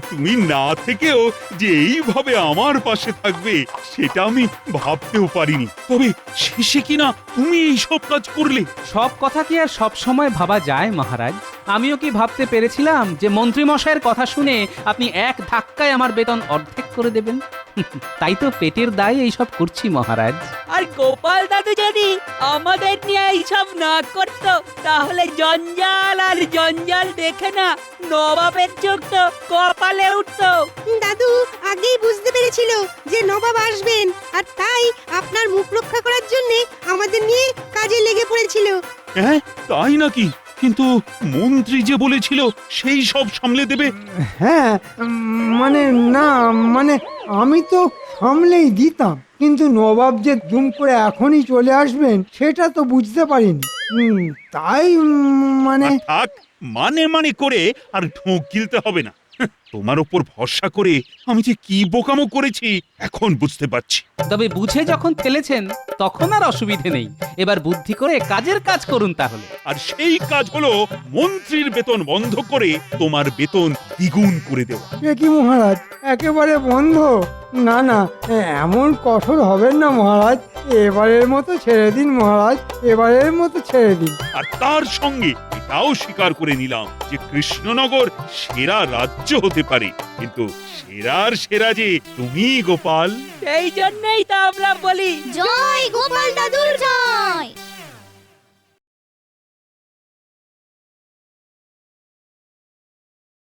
তুমি না থেকেও যে এইভাবে আমার পাশে থাকবে সেটা আমি ভাবতেও পারিনি। তবে শেষে কিনা তুমি এই সব কাজ করলে। সব কথা কি আর সব সময় ভাবা যায় মহারাজ? আমিও কি ভাবতে পেরেছিলাম যে মন্ত্রী মশাইয়ের কথা শুনে আপনি এক ধাক্কায় আমার বেতন অর্ধেক করে দেবেন? তাই তো পেটের দায়ে এইসব করছি মহারাজ। আর গোপাল দাদু যদি আমাদের নিয়ে এইসব না করতো তাহলে জঞ্জাল আর জঞ্জাল দেখে না নবাবের চোখ তো কপালে উঠতো। দাদু আগেই বুঝতে পেরেছিল যে নবাব আসবেন, আর তাই আপনার মুখ রক্ষা করার জন্য আমাদের নিয়ে কাজে লেগে পড়েছিল। হ্যাঁ, তাই নাকি? কিন্তু মন্ত্রী যে বলেছিল সেই সব সামলে দেবে। হ্যাঁ, মানে না, মানে আমি তো সামলেই দিতাম, কিন্তু নবাব যে দুম করে এখনই চলে আসবেন সেটা তো বুঝতে পারিনি। তাই মানে থাক, মানে করে আর ঢোক গিলতে হবে না। তোমার ওপর ভরসা করে আমি যে কি বোকামো করেছি এখন বুঝতে পারছি। তবে বুঝে যখন ফেলেছেন তখন আর অসুবিধে নেই। এবার বুদ্ধি করে কাজের কাজ করুন তাহলে। আর সেই কাজ হলো মন্ত্রীর বেতন বন্ধ করে তোমার বেতন দ্বিগুণ করে দেওয়া। এ কি মহারাজ, একেবারে বন্ধ? না না, এমন কঠোর হবেন না মহারাজ। এবারের মতো ছেড়ে দিন মহারাজ, এবারের মতো ছেড়ে দিন। আর তার সঙ্গে এটাও স্বীকার করে নিলাম যে কৃষ্ণনগর সেরা রাজ্য হতে পারে, কিন্তু সেরার সেরা যে তুমি গোপাল। সেই জন্যই তো আমরা বলি জয় গোপাল দাদুর জয়।